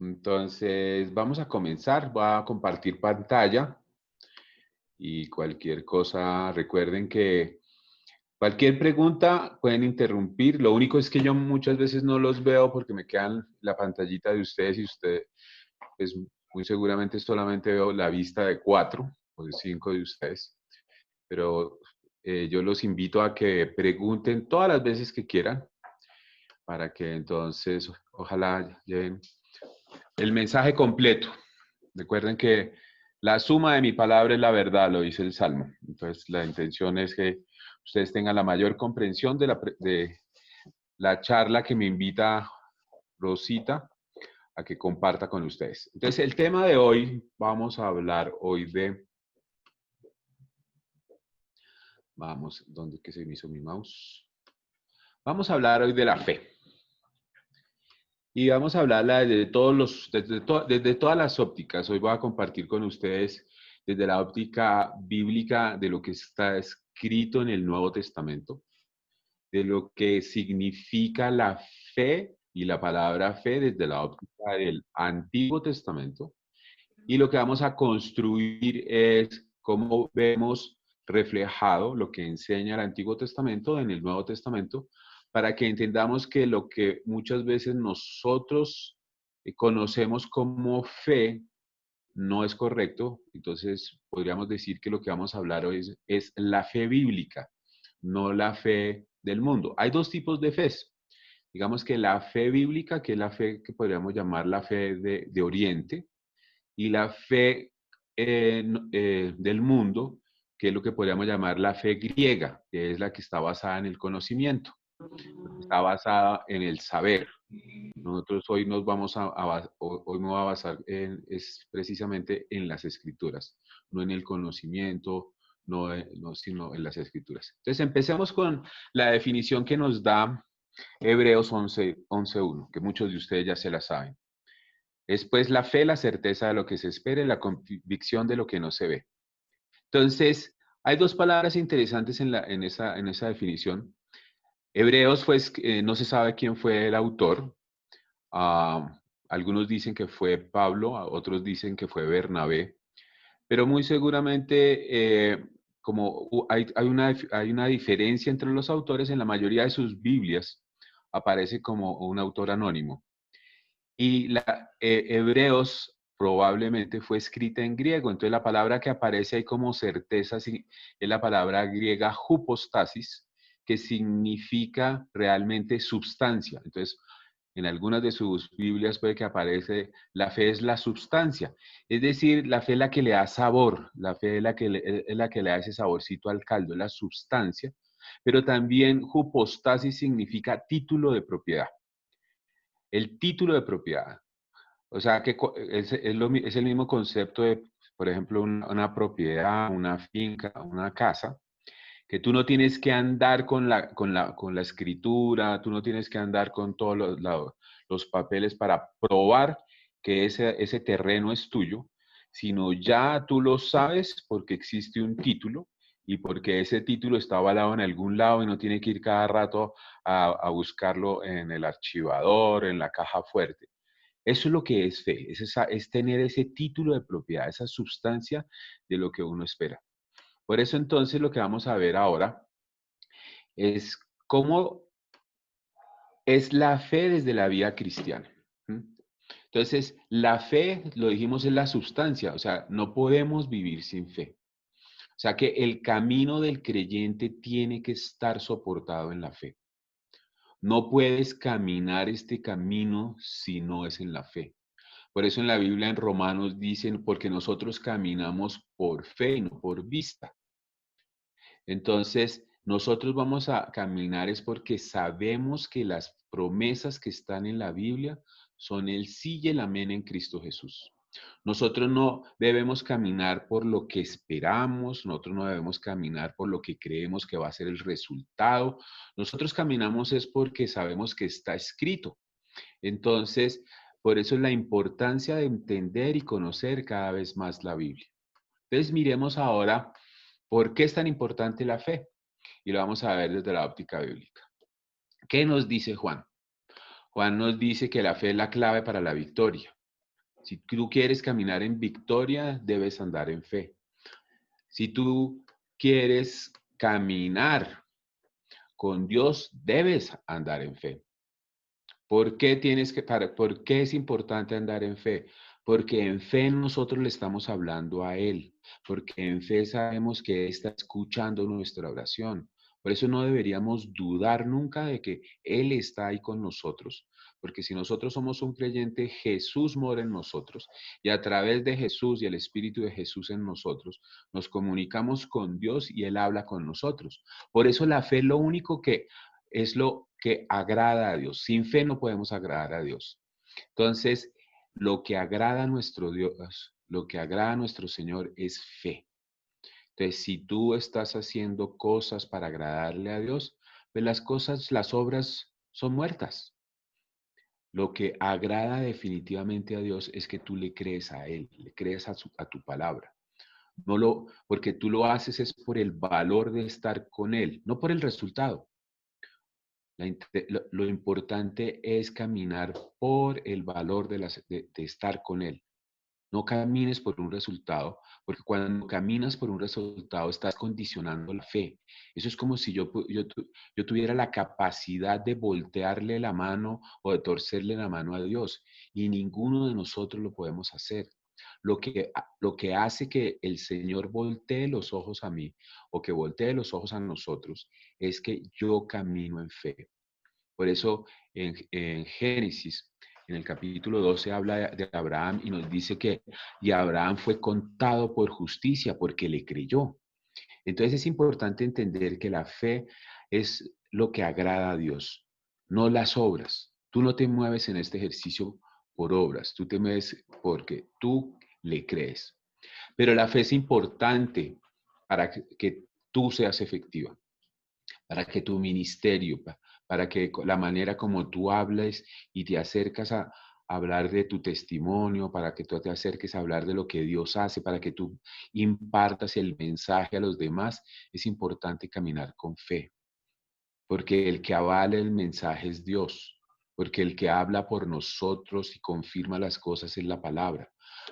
Entonces, vamos a comenzar. Voy a compartir pantalla y cualquier cosa, recuerden que cualquier pregunta pueden interrumpir. Lo único es que yo muchas veces no los veo porque me quedan la pantallita de ustedes y usted, pues muy seguramente solamente veo la vista de 4 o de 5 de ustedes. Pero yo los invito a que pregunten todas las veces que quieran para que entonces ojalá lleven el mensaje completo. Recuerden que la suma de mi palabra es la verdad, lo dice el Salmo. Entonces, la intención es que ustedes tengan la mayor comprensión de la charla que me invita Rosita a que comparta con ustedes. Entonces, el tema de hoy, vamos a hablar hoy vamos, ¿dónde que se me hizo mi mouse? Vamos a hablar hoy de la fe. Y vamos a hablarla desde todas las ópticas. Hoy voy a compartir con ustedes desde la óptica bíblica de lo que está escrito en el Nuevo Testamento, de lo que significa la fe y la palabra fe desde la óptica del Antiguo Testamento. Y lo que vamos a construir es cómo vemos reflejado lo que enseña el Antiguo Testamento en el Nuevo Testamento, para que entendamos que lo que muchas veces nosotros conocemos como fe no es correcto. Entonces, podríamos decir que lo que vamos a hablar hoy es la fe bíblica, no la fe del mundo. Hay dos tipos de fe. Digamos que la fe bíblica, que es la fe que podríamos llamar la fe de Oriente, y la fe del mundo, que es lo que podríamos llamar la fe griega, que es la que está basada en el conocimiento, está basada en el saber. Nosotros hoy nos vamos hoy me voy a basar es precisamente en las escrituras, no en el conocimiento, no, sino en las escrituras. Entonces empecemos con la definición que nos da Hebreos 11:1, que muchos de ustedes ya se la saben. Es pues la fe, la certeza de lo que se espera y la convicción de lo que no se ve. Entonces, hay dos palabras interesantes en esa definición. Hebreos, pues, no se sabe quién fue el autor. Ah, algunos dicen que fue Pablo, otros dicen que fue Bernabé, pero muy seguramente, como hay una diferencia entre los autores, en la mayoría de sus Biblias aparece como un autor anónimo. Y Hebreos probablemente fue escrita en griego, entonces la palabra que aparece ahí como certeza es la palabra griega hypostasis, que significa realmente substancia. Entonces, en algunas de sus Biblias puede que aparece la fe es la substancia, es decir, la fe es la que le da sabor, la fe es la que le da ese saborcito al caldo, es la substancia, pero también hypostasis significa título de propiedad, el título de propiedad. O sea, que es el mismo concepto de, por ejemplo, una propiedad, una finca, una casa, que tú no tienes que andar con la escritura, tú no tienes que andar con todos los papeles para probar que ese terreno es tuyo, sino ya tú lo sabes porque existe un título y porque ese título está avalado en algún lado y no tiene que ir cada rato a buscarlo en el archivador, en la caja fuerte. Eso es lo que es fe, es tener ese título de propiedad, esa sustancia de lo que uno espera. Por eso entonces lo que vamos a ver ahora es cómo es la fe desde la vida cristiana. ¿Mm? Entonces, la fe, lo dijimos, es la sustancia, o sea, no podemos vivir sin fe. O sea que el camino del creyente tiene que estar soportado en la fe. No puedes caminar este camino si no es en la fe. Por eso en la Biblia, en Romanos, dicen, porque nosotros caminamos por fe y no por vista. Entonces, nosotros vamos a caminar es porque sabemos que las promesas que están en la Biblia son el sí y el amén en Cristo Jesús. Nosotros no debemos caminar por lo que esperamos, nosotros no debemos caminar por lo que creemos que va a ser el resultado. Nosotros caminamos es porque sabemos que está escrito. Entonces, por eso es la importancia de entender y conocer cada vez más la Biblia. Entonces, miremos ahora por qué es tan importante la fe. Y lo vamos a ver desde la óptica bíblica. ¿Qué nos dice Juan? Juan nos dice que la fe es la clave para la victoria. Si tú quieres caminar en victoria, debes andar en fe. Si tú quieres caminar con Dios, debes andar en fe. ¿Por qué es importante andar en fe? Porque en fe nosotros le estamos hablando a Él, porque en fe sabemos que Él está escuchando nuestra oración. Por eso no deberíamos dudar nunca de que Él está ahí con nosotros, porque si nosotros somos un creyente, Jesús mora en nosotros y a través de Jesús y el Espíritu de Jesús en nosotros, nos comunicamos con Dios y Él habla con nosotros. Por eso la fe es lo que agrada a Dios. Sin fe no podemos agradar a Dios. Entonces, lo que agrada a nuestro Dios, lo que agrada a nuestro Señor es fe. Entonces, si tú estás haciendo cosas para agradarle a Dios, pues las obras son muertas. Lo que agrada definitivamente a Dios es que tú le crees a Él, le crees a tu palabra. Porque tú lo haces es por el valor de estar con Él, no por el resultado. Lo importante es caminar por el valor de estar con Él. No camines por un resultado, porque cuando caminas por un resultado estás condicionando la fe. Eso es como si yo tuviera la capacidad de voltearle la mano o de torcerle la mano a Dios, y ninguno de nosotros lo podemos hacer. Lo que hace que el Señor voltee los ojos a mí o que voltee los ojos a nosotros es que yo camino en fe. Por eso en Génesis, en el capítulo 12, habla de Abraham y nos dice que y Abraham fue contado por justicia porque le creyó. Entonces es importante entender que la fe es lo que agrada a Dios, no las obras. Tú no te mueves en este ejercicio por obras, tú te mueves porque tú le crees. Pero la fe es importante para que tú seas efectiva, para que tu ministerio, para que la manera como tú hables y te acercas a hablar de tu testimonio, para que tú te acerques a hablar de lo que Dios hace, para que tú impartas el mensaje a los demás, es importante caminar con fe, porque el que avala el mensaje es Dios, porque el que habla por nosotros y confirma las cosas es la palabra.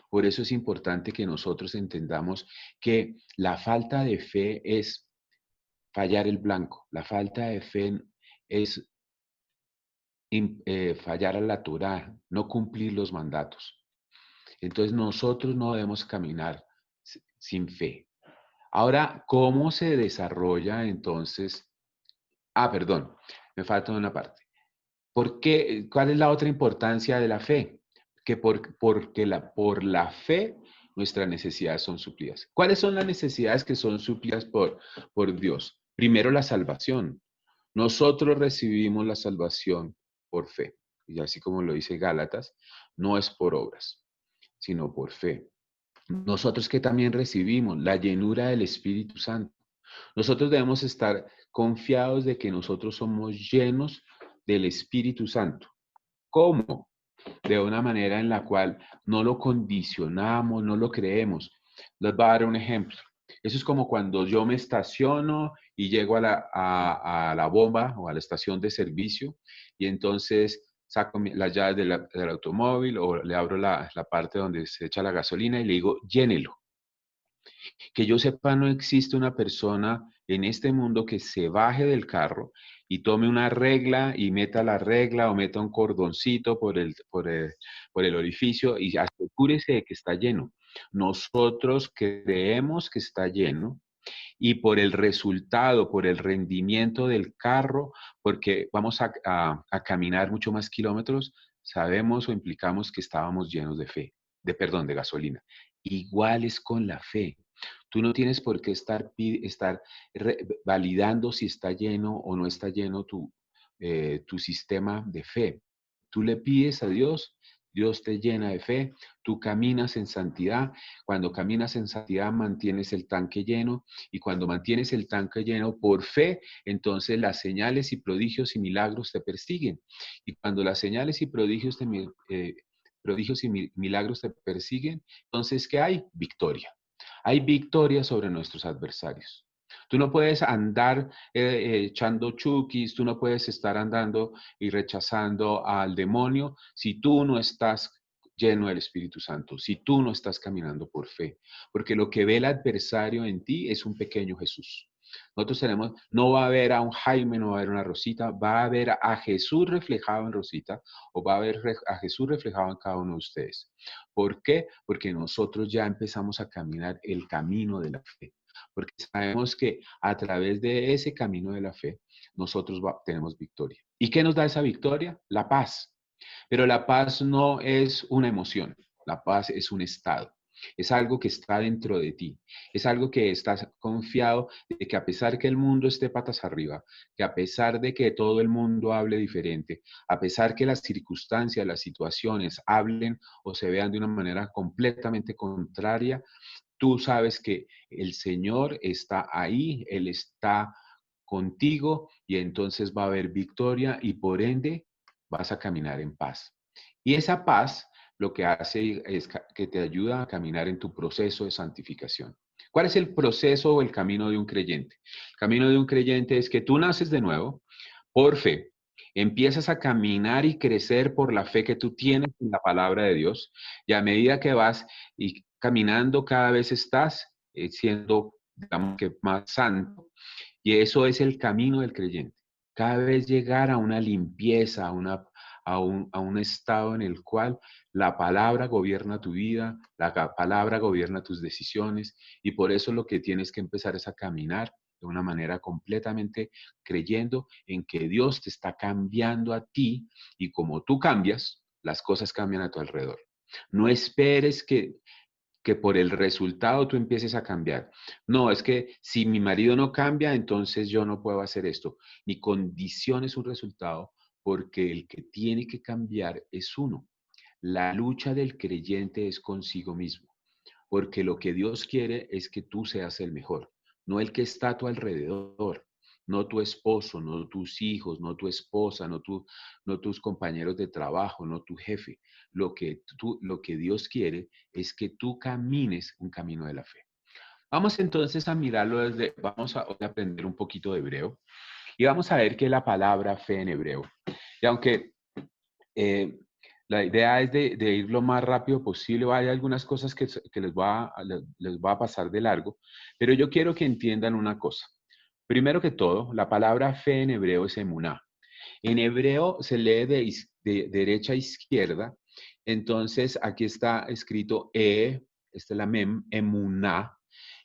Por eso es importante que nosotros entendamos que la falta de fe es fallar el blanco. La falta de fe es fallar a la Torá, no cumplir los mandatos. Entonces nosotros no debemos caminar sin fe. Ahora, ¿cómo se desarrolla entonces? Perdón, me falta una parte. ¿Por qué? ¿Cuál es la otra importancia de la fe? Porque por la fe nuestras necesidades son suplidas. ¿Cuáles son las necesidades que son suplidas por Dios? Primero, la salvación. Nosotros recibimos la salvación por fe. Y así como lo dice Gálatas, no es por obras, sino por fe. Nosotros que también recibimos la llenura del Espíritu Santo. Nosotros debemos estar confiados de que nosotros somos llenos del Espíritu Santo. ¿Cómo? De una manera en la cual no lo condicionamos, no lo creemos. Les voy a dar un ejemplo. Eso es como cuando yo me estaciono y llego a la bomba o a la estación de servicio y entonces saco las llaves del automóvil o le abro la parte donde se echa la gasolina y le digo, llénelo. Que yo sepa, no existe una persona en este mundo que se baje del carro y tome una regla y meta la regla o meta un cordoncito por el orificio y asegúrese de que está lleno. Nosotros creemos que está lleno y por el resultado, por el rendimiento del carro, porque vamos a caminar mucho más kilómetros, sabemos o implicamos que estábamos llenos de fe, de gasolina. Igual es con la fe. Tú no tienes por qué estar validando si está lleno o no está lleno tu sistema de fe. Tú le pides a Dios, Dios te llena de fe, tú caminas en santidad. Cuando caminas en santidad mantienes el tanque lleno y cuando mantienes el tanque lleno por fe, entonces las señales y prodigios y milagros te persiguen. Y cuando las señales y prodigios y milagros te persiguen, entonces ¿qué hay? Victoria. Hay victoria sobre nuestros adversarios. Tú no puedes andar echando chukis, tú no puedes estar andando y rechazando al demonio si tú no estás lleno del Espíritu Santo, si tú no estás caminando por fe, porque lo que ve el adversario en ti es un pequeño Jesús. Nosotros tenemos, no va a haber a un Jaime, no va a haber una Rosita, va a haber a Jesús reflejado en Rosita o va a haber a Jesús reflejado en cada uno de ustedes. ¿Por qué? Porque nosotros ya empezamos a caminar el camino de la fe. Porque sabemos que a través de ese camino de la fe, nosotros tenemos victoria. ¿Y qué nos da esa victoria? La paz. Pero la paz no es una emoción, la paz es un estado. Es algo que está dentro de ti. Es algo que estás confiado de que a pesar que el mundo esté patas arriba, que a pesar de que todo el mundo hable diferente, a pesar que las circunstancias, las situaciones hablen o se vean de una manera completamente contraria, tú sabes que el Señor está ahí, Él está contigo y entonces va a haber victoria y por ende vas a caminar en paz. Y esa paz lo que hace es que te ayuda a caminar en tu proceso de santificación. ¿Cuál es el proceso o el camino de un creyente? El camino de un creyente es que tú naces de nuevo por fe, empiezas a caminar y crecer por la fe que tú tienes en la palabra de Dios y a medida que vas y caminando cada vez estás siendo, digamos que más santo y eso es el camino del creyente. Cada vez llegar a una limpieza, a un estado en el cual la palabra gobierna tu vida, la palabra gobierna tus decisiones y por eso lo que tienes que empezar es a caminar de una manera completamente creyendo en que Dios te está cambiando a ti y como tú cambias, las cosas cambian a tu alrededor. No esperes que por el resultado tú empieces a cambiar. No, es que si mi marido no cambia, entonces yo no puedo hacer esto. Mi condición es un resultado porque el que tiene que cambiar es uno. La lucha del creyente es consigo mismo, porque lo que Dios quiere es que tú seas el mejor, no el que está a tu alrededor, no tu esposo, no tus hijos, no tu esposa, no tus compañeros de trabajo, no tu jefe. Lo que Dios quiere es que tú camines un camino de la fe. Vamos entonces a mirarlo vamos a aprender un poquito de hebreo y vamos a ver qué es la palabra fe en hebreo. Y aunque eh, la idea es de ir lo más rápido posible. Hay algunas cosas que les va a pasar de largo, pero yo quiero que entiendan una cosa. Primero que todo, la palabra fe en hebreo es emuná. En hebreo se lee de derecha a izquierda. Entonces, aquí está escrito esta es la mem, emuná.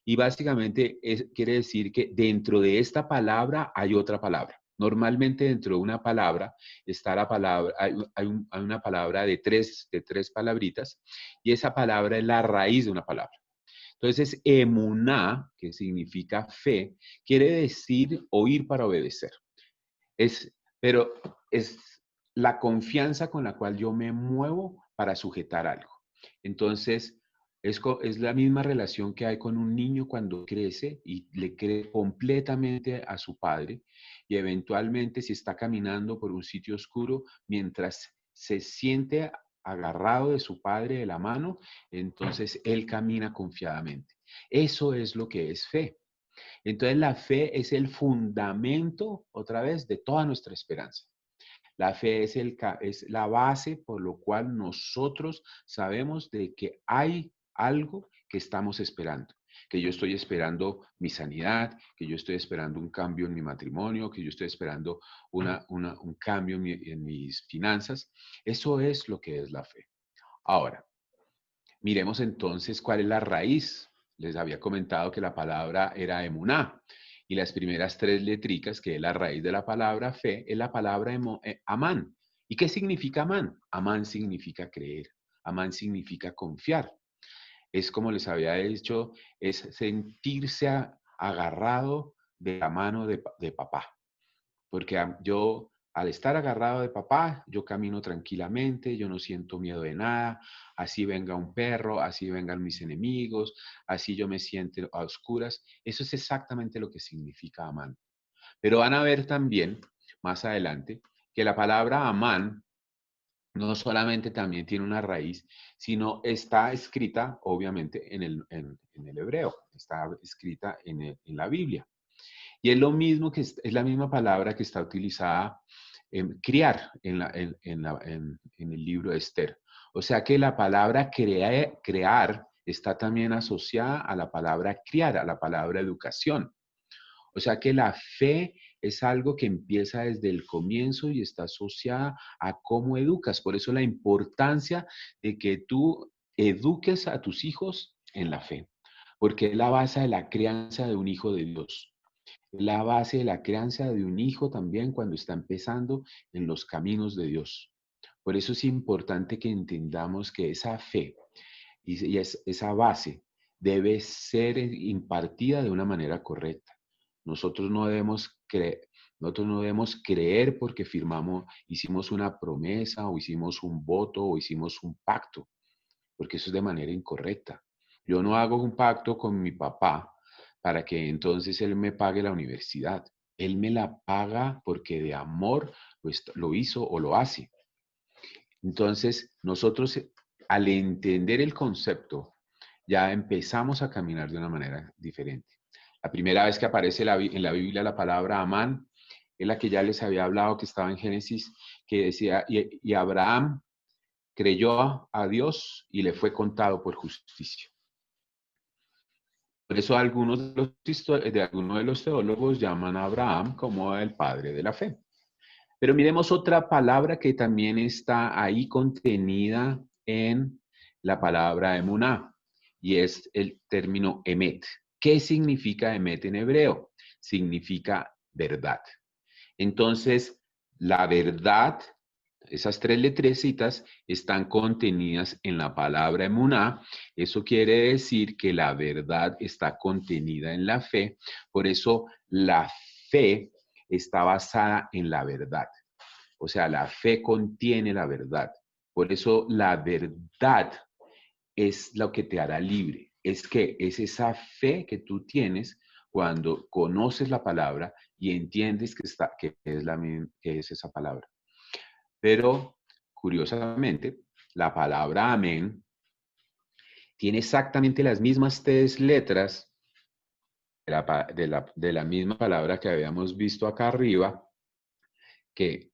Y básicamente quiere decir que dentro de esta palabra hay otra palabra. Normalmente dentro de una palabra está la palabra, hay una palabra de tres palabritas y esa palabra es la raíz de una palabra. Entonces, emuná, que significa fe, quiere decir oír para obedecer. Es, pero es la confianza con la cual yo me muevo para sujetar algo. Entonces, es la misma relación que hay con un niño cuando crece y le cree completamente a su padre y eventualmente si está caminando por un sitio oscuro, mientras se siente agarrado de su padre de la mano, entonces él camina confiadamente. Eso es lo que es fe. Entonces la fe es el fundamento, otra vez, de toda nuestra esperanza. La fe es la base por lo cual nosotros sabemos de que hay algo que estamos esperando, que yo estoy esperando mi sanidad, que yo estoy esperando un cambio en mi matrimonio, que yo estoy esperando un cambio en mis finanzas. Eso es lo que es la fe. Ahora, miremos entonces cuál es la raíz. Les había comentado que la palabra era emuná y las primeras tres letricas, que es la raíz de la palabra fe, es la palabra amán. ¿Y qué significa amán? Amán significa creer, amán significa confiar. Es como les había dicho, es sentirse agarrado de la mano de papá. Porque yo, al estar agarrado de papá, yo camino tranquilamente, yo no siento miedo de nada, así venga un perro, así vengan mis enemigos, así yo me siento a oscuras. Eso es exactamente lo que significa amán. Pero van a ver también, más adelante, que la palabra amán no solamente también tiene una raíz, sino está escrita, obviamente, en el hebreo, está escrita en la Biblia. Y es lo mismo es la misma palabra que está utilizada en criar en el libro de Esther. O sea que la palabra crear está también asociada a la palabra criar, a la palabra educación. O sea que la fe es algo que empieza desde el comienzo y está asociada a cómo educas. Por eso la importancia de que tú eduques a tus hijos en la fe, porque es la base de la crianza de un hijo de Dios. Es la base de la crianza de un hijo también cuando está empezando en los caminos de Dios. Por eso es importante que entendamos que esa fe esa base debe ser impartida de una manera correcta. Nosotros no debemos creer. Nosotros no debemos creer porque hicimos una promesa o hicimos un voto o hicimos un pacto, porque eso es de manera incorrecta. Yo no hago un pacto con mi papá para que entonces él me pague la universidad. Él me la paga porque de amor lo hizo o lo hace. Entonces, nosotros al entender el concepto, ya empezamos a caminar de una manera diferente. La primera vez que aparece en la Biblia la palabra Amán es la que ya les había hablado, que estaba en Génesis, que decía, y Abraham creyó a Dios y le fue contado por justicia. Por eso algunos de los teólogos llaman a Abraham como el padre de la fe. Pero miremos otra palabra que también está ahí contenida en la palabra emuná, y es el término emet. ¿Qué significa emet en hebreo? Significa verdad. Entonces, la verdad, esas tres letrecitas están contenidas en la palabra emuná. Eso quiere decir que la verdad está contenida en la fe. Por eso la fe está basada en la verdad. O sea, la fe contiene la verdad. Por eso la verdad es lo que te hará libre. Es esa fe que tú tienes cuando conoces la palabra y entiendes que es esa palabra. Pero, curiosamente, la palabra amén tiene exactamente las mismas tres letras de la misma palabra que habíamos visto acá arriba, que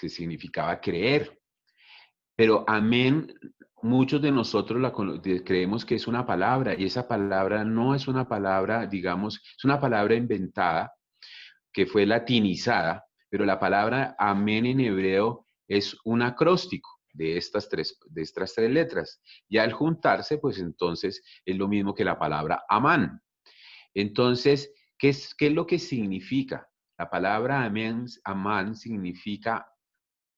significaba creer. Pero amén, muchos de nosotros creemos que es una palabra y esa palabra no es una palabra, digamos, es una palabra inventada que fue latinizada, pero la palabra amén en hebreo es un acróstico de estas tres letras. Y al juntarse, pues entonces es lo mismo que la palabra amán. Entonces, ¿qué es lo que significa? La palabra amán significa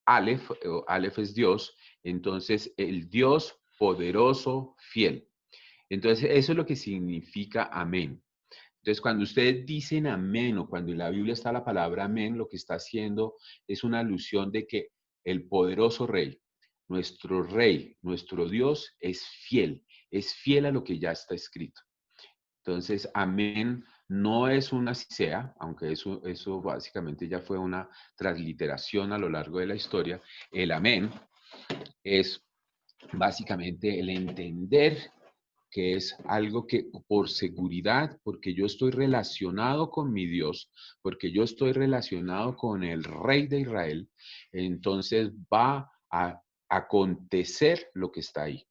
Aleph, o Aleph es Dios, entonces el Dios poderoso, fiel. Entonces, eso es lo que significa amén. Entonces, cuando ustedes dicen amén o cuando en la Biblia está la palabra amén, lo que está haciendo es una alusión de que el poderoso rey, nuestro Dios es fiel a lo que ya está escrito. Entonces, amén no es una sea, aunque eso básicamente ya fue una transliteración a lo largo de la historia. El amén es básicamente el entender que es algo que por seguridad, porque yo estoy relacionado con mi Dios, porque yo estoy relacionado con el Rey de Israel, entonces va a acontecer lo que está ahí.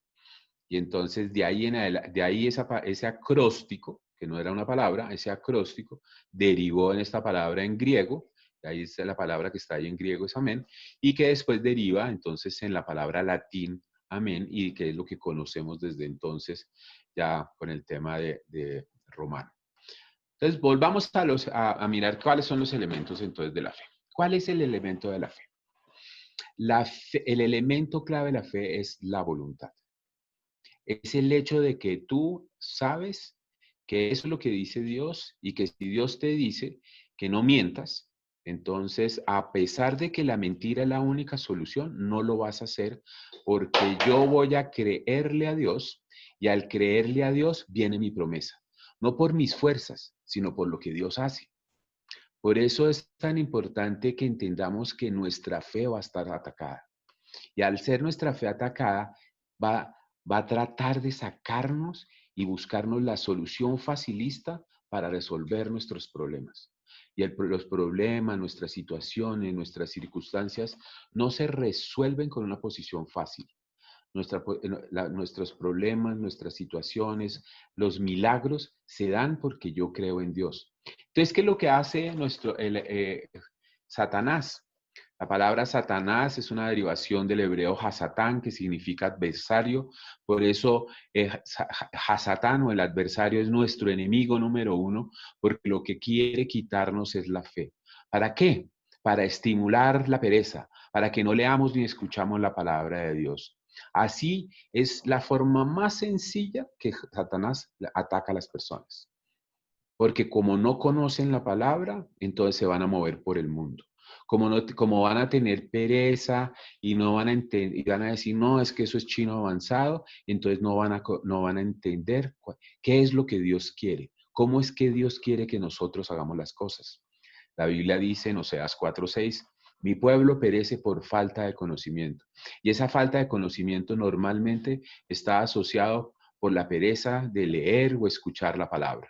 Y entonces de ahí ese acróstico, que no era una palabra, ese acróstico derivó en esta palabra en griego, ahí está la palabra que está ahí en griego es amén, y que después deriva entonces en la palabra latín amén, y que es lo que conocemos desde entonces ya con el tema de romano. Entonces volvamos a mirar cuáles son los elementos entonces de la fe. ¿Cuál es el elemento de la fe? El elemento clave de la fe es la voluntad. Es el hecho de que tú sabes que eso es lo que dice Dios y que si Dios te dice que no mientas, entonces a pesar de que la mentira es la única solución, no lo vas a hacer porque yo voy a creerle a Dios y al creerle a Dios viene mi promesa. No por mis fuerzas, sino por lo que Dios hace. Por eso es tan importante que entendamos que nuestra fe va a estar atacada. Y al ser nuestra fe atacada, va, va a tratar de sacarnos y buscarnos la solución facilista para resolver nuestros problemas. y los problemas, nuestras situaciones, nuestras circunstancias no se resuelven con una posición fácil. Nuestros problemas, nuestras situaciones, los milagros se dan porque yo creo en Dios. Entonces, ¿qué es lo que hace Satanás? La palabra Satanás es una derivación del hebreo Hasatán, que significa adversario. Por eso Hasatán o el adversario es nuestro enemigo número uno, porque lo que quiere quitarnos es la fe. ¿Para qué? Para estimular la pereza, para que no leamos ni escuchamos la palabra de Dios. Así es la forma más sencilla que Satanás ataca a las personas. Porque como no conocen la palabra, entonces se van a mover por el mundo. Como van a tener pereza y no van a entender, y van a decir, no, es que eso es chino avanzado, entonces no van a entender qué es lo que Dios quiere. ¿Cómo es que Dios quiere que nosotros hagamos las cosas? La Biblia dice en Oseas 4:6, mi pueblo perece por falta de conocimiento. Y esa falta de conocimiento normalmente está asociado por la pereza de leer o escuchar la palabra.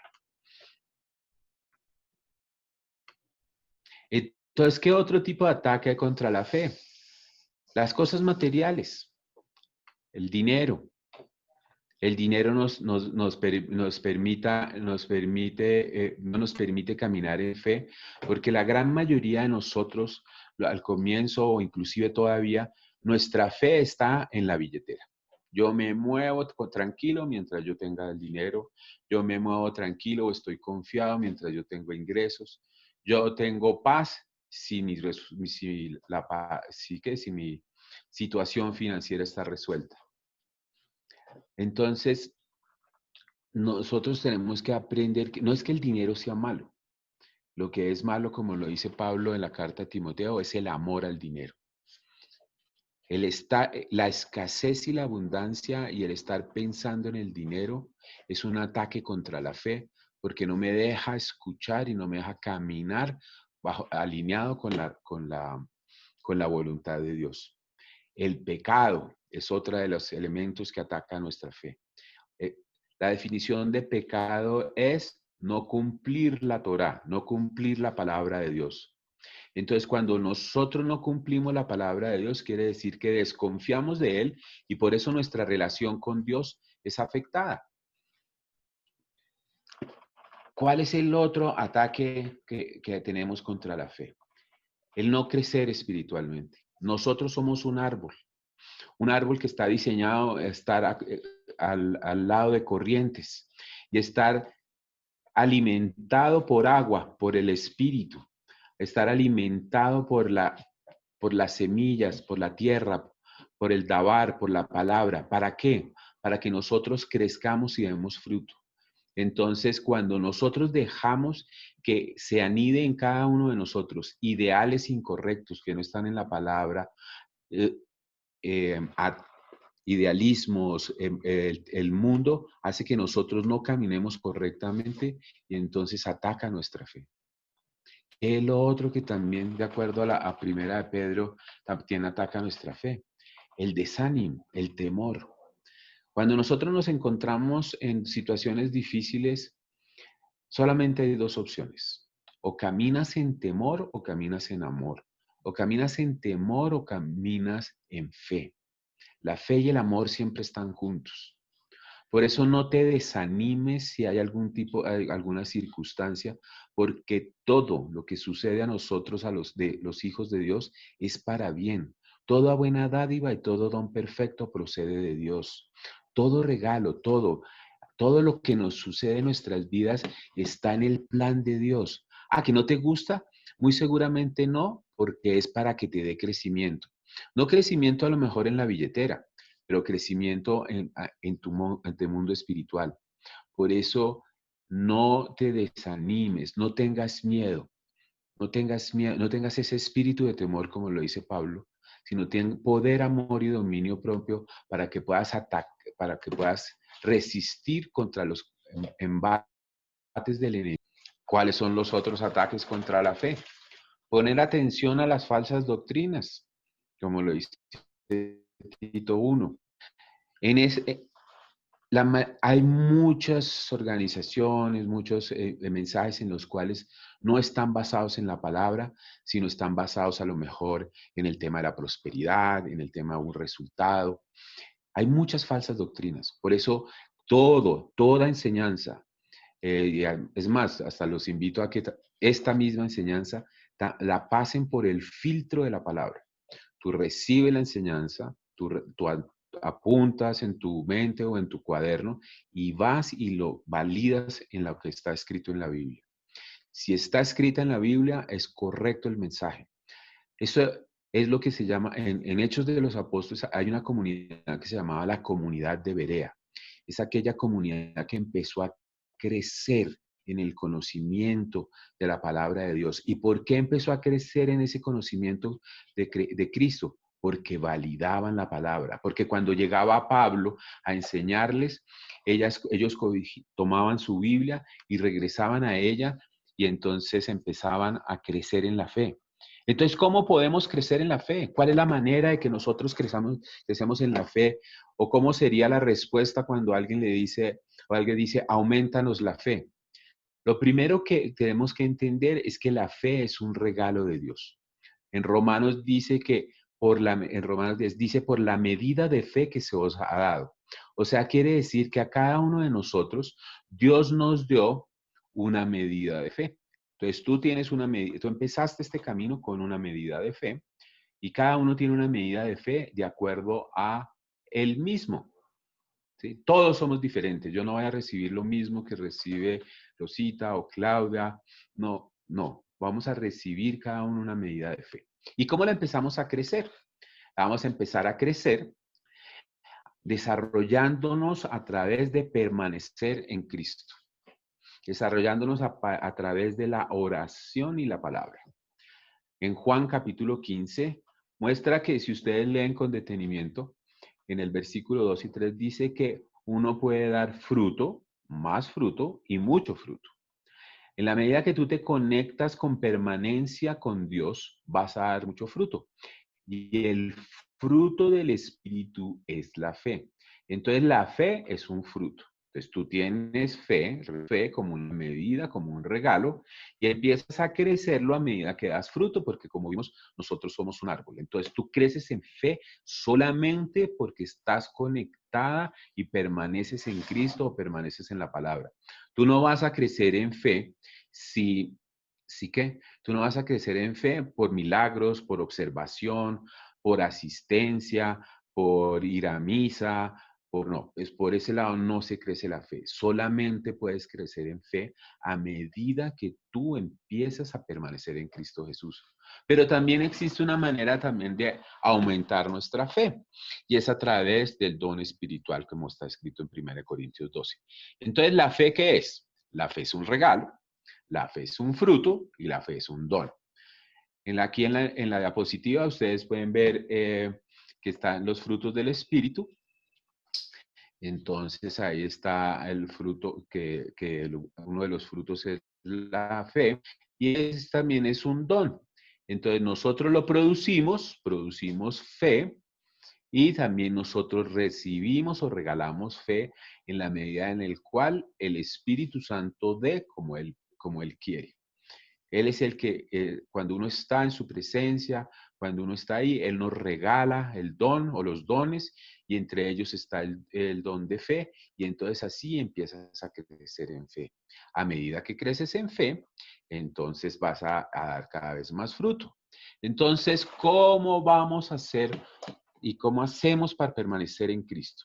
Entonces, ¿qué otro tipo de ataque hay contra la fe? Las cosas materiales, el dinero. El dinero no nos permite caminar en fe, porque la gran mayoría de nosotros, al comienzo o inclusive todavía, nuestra fe está en la billetera. Yo me muevo tranquilo mientras yo tenga el dinero. Yo me muevo tranquilo o estoy confiado mientras yo tengo ingresos. Yo tengo paz si mi situación financiera está resuelta. Entonces, nosotros tenemos que aprender que no es que el dinero sea malo. Lo que es malo, como lo dice Pablo en la carta a Timoteo, es el amor al dinero. La escasez y la abundancia y el estar pensando en el dinero es un ataque contra la fe, porque no me deja escuchar y no me deja caminar alineado con la voluntad de Dios. El pecado es otro de los elementos que ataca nuestra fe. La definición de pecado es no cumplir la Torá, no cumplir la palabra de Dios. Entonces, cuando nosotros no cumplimos la palabra de Dios, quiere decir que desconfiamos de Él y por eso nuestra relación con Dios es afectada. ¿Cuál es el otro ataque que tenemos contra la fe? El no crecer espiritualmente. Nosotros somos un árbol que está diseñado a estar al lado de corrientes y estar alimentado por agua, por el espíritu, estar alimentado por las semillas, por la tierra, por el dabar, por la palabra. ¿Para qué? Para que nosotros crezcamos y demos fruto. Entonces, cuando nosotros dejamos que se anide en cada uno de nosotros ideales incorrectos que no están en la palabra, idealismos, el mundo hace que nosotros no caminemos correctamente y entonces ataca nuestra fe. El otro que también, de acuerdo a primera de Pedro, también ataca nuestra fe, el desánimo, el temor. Cuando nosotros nos encontramos en situaciones difíciles, solamente hay dos opciones. O caminas en temor o caminas en amor. O caminas en temor o caminas en fe. La fe y el amor siempre están juntos. Por eso no te desanimes si hay alguna circunstancia, porque todo lo que sucede a nosotros, los hijos de Dios, es para bien. Toda buena dádiva y todo don perfecto procede de Dios. Todo regalo, todo lo que nos sucede en nuestras vidas está en el plan de Dios. Ah, ¿que no te gusta? Muy seguramente no, porque es para que te dé crecimiento. No crecimiento a lo mejor en la billetera, pero crecimiento en tu mundo espiritual. Por eso no te desanimes, no tengas miedo, no tengas ese espíritu de temor como lo dice Pablo, sino ten poder, amor y dominio propio para que puedas resistir contra los embates del enemigo. ¿Cuáles son los otros ataques contra la fe? Poner atención a las falsas doctrinas, como lo dice Tito 1. Hay muchas organizaciones, muchos mensajes en los cuales no están basados en la palabra, sino están basados a lo mejor en el tema de la prosperidad, en el tema de un resultado. Hay muchas falsas doctrinas. Por eso toda enseñanza, es más, hasta los invito a que esta misma enseñanza la pasen por el filtro de la palabra. Tú recibes la enseñanza, tú apuntas en tu mente o en tu cuaderno y vas y lo validas en lo que está escrito en la Biblia. Si está escrita en la Biblia, es correcto el mensaje. Eso es lo que se llama, en Hechos de los Apóstoles hay una comunidad que se llamaba la comunidad de Berea. Es aquella comunidad que empezó a crecer en el conocimiento de la palabra de Dios. ¿Y por qué empezó a crecer en ese conocimiento de Cristo? Porque validaban la palabra. Porque cuando llegaba Pablo a enseñarles, ellos tomaban su Biblia y regresaban a ella y entonces empezaban a crecer en la fe. Entonces, ¿cómo podemos crecer en la fe? ¿Cuál es la manera de que nosotros crecemos en la fe? ¿O cómo sería la respuesta cuando alguien le dice, o alguien dice, aumentanos la fe? Lo primero que tenemos que entender es que la fe es un regalo de Dios. En Romanos dice que en Romanos 10 dice por la medida de fe que se os ha dado. O sea, quiere decir que a cada uno de nosotros Dios nos dio una medida de fe. Entonces tú tienes una medida, tú empezaste este camino con una medida de fe y cada uno tiene una medida de fe de acuerdo a él mismo. ¿Sí? Todos somos diferentes. Yo no voy a recibir lo mismo que recibe Rosita o Claudia. No, no. Vamos a recibir cada uno una medida de fe. ¿Y cómo la empezamos a crecer? Vamos a empezar a crecer desarrollándonos a través de permanecer en Cristo, desarrollándonos a través de la oración y la palabra. En Juan capítulo 15 muestra que si ustedes leen con detenimiento, en el versículo 2 y 3 dice que uno puede dar fruto, más fruto y mucho fruto. En la medida que tú te conectas con permanencia con Dios, vas a dar mucho fruto. Y el fruto del Espíritu es la fe. Entonces la fe es un fruto. Entonces tú tienes fe como una medida, como un regalo, y empiezas a crecerlo a medida que das fruto, porque como vimos, nosotros somos un árbol. Entonces tú creces en fe solamente porque estás conectada y permaneces en Cristo o permaneces en la palabra. Tú no vas a crecer en fe si que tú no vas a crecer en fe por milagros, por observación, por asistencia, por ir a misa, no, es por ese lado no se crece la fe. Solamente puedes crecer en fe a medida que tú empiezas a permanecer en Cristo Jesús. Pero también existe una manera también de aumentar nuestra fe y es a través del don espiritual, como está escrito en 1 Corintios 12. Entonces, ¿la fe qué es? La fe es un regalo, la fe es un fruto y la fe es un don. Aquí en la diapositiva ustedes pueden ver que están los frutos del Espíritu. Entonces ahí está el fruto, uno de los frutos es la fe y ese también es un don. Entonces nosotros lo producimos fe y también nosotros recibimos o regalamos fe en la medida en el cual el Espíritu Santo dé como él quiere. Él es el que, cuando uno está en su presencia, cuando uno está ahí, Él nos regala el don o los dones y entre ellos está el don de fe y entonces así empiezas a crecer en fe. A medida que creces en fe, entonces vas a dar cada vez más fruto. Entonces, ¿cómo vamos a hacer y cómo hacemos para permanecer en Cristo?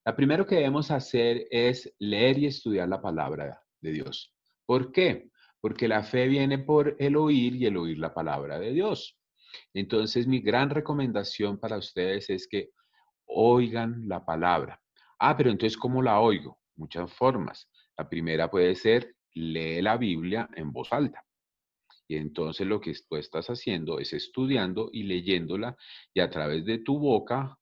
Lo primero que debemos hacer es leer y estudiar la palabra de Dios. ¿Por qué? Porque la fe viene por el oír y el oír la palabra de Dios. Entonces, mi gran recomendación para ustedes es que oigan la palabra. Pero entonces, ¿cómo la oigo? Muchas formas. La primera puede ser, lee la Biblia en voz alta. Y entonces lo que tú estás haciendo es estudiando y leyéndola y a través de tu boca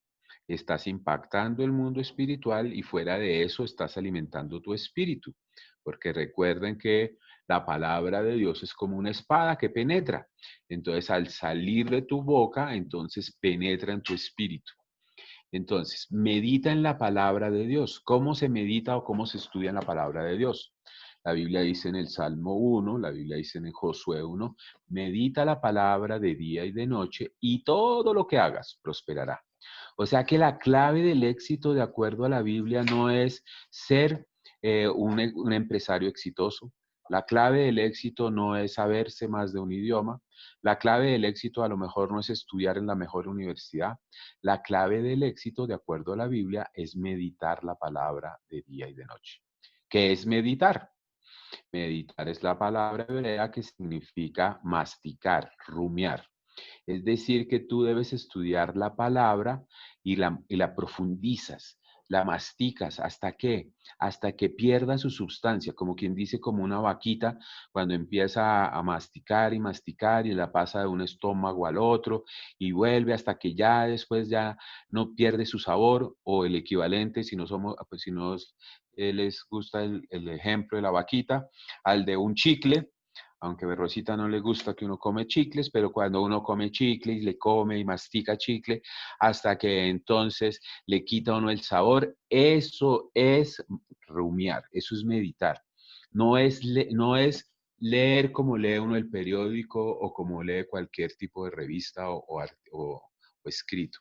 estás impactando el mundo espiritual y fuera de eso estás alimentando tu espíritu. Porque recuerden que la palabra de Dios es como una espada que penetra. Entonces al salir de tu boca, entonces penetra en tu espíritu. Entonces, medita en la palabra de Dios. ¿Cómo se medita o cómo se estudia en la palabra de Dios? La Biblia dice en el Salmo 1, la Biblia dice en el Josué 1, medita la palabra de día y de noche y todo lo que hagas prosperará. O sea que la clave del éxito, de acuerdo a la Biblia, no es ser un empresario exitoso. La clave del éxito no es saberse más de un idioma. La clave del éxito a lo mejor no es estudiar en la mejor universidad. La clave del éxito, de acuerdo a la Biblia, es meditar la palabra de día y de noche. ¿Qué es meditar? Meditar es la palabra hebrea que significa masticar, rumiar. Es decir, que tú debes estudiar la palabra y la profundizas, la masticas, hasta que pierda su sustancia, como quien dice, como una vaquita, cuando empieza a masticar y la pasa de un estómago al otro y vuelve hasta que ya después ya no pierde su sabor, o el equivalente, si no somos, pues si no les gusta el ejemplo de la vaquita, al de un chicle. Aunque a Rosita no le gusta que uno come chicles, pero cuando uno come chicle y le come y mastica chicle, hasta que entonces le quita a uno el sabor, eso es rumiar, eso es meditar. No es leer como lee uno el periódico o como lee cualquier tipo de revista o escrito.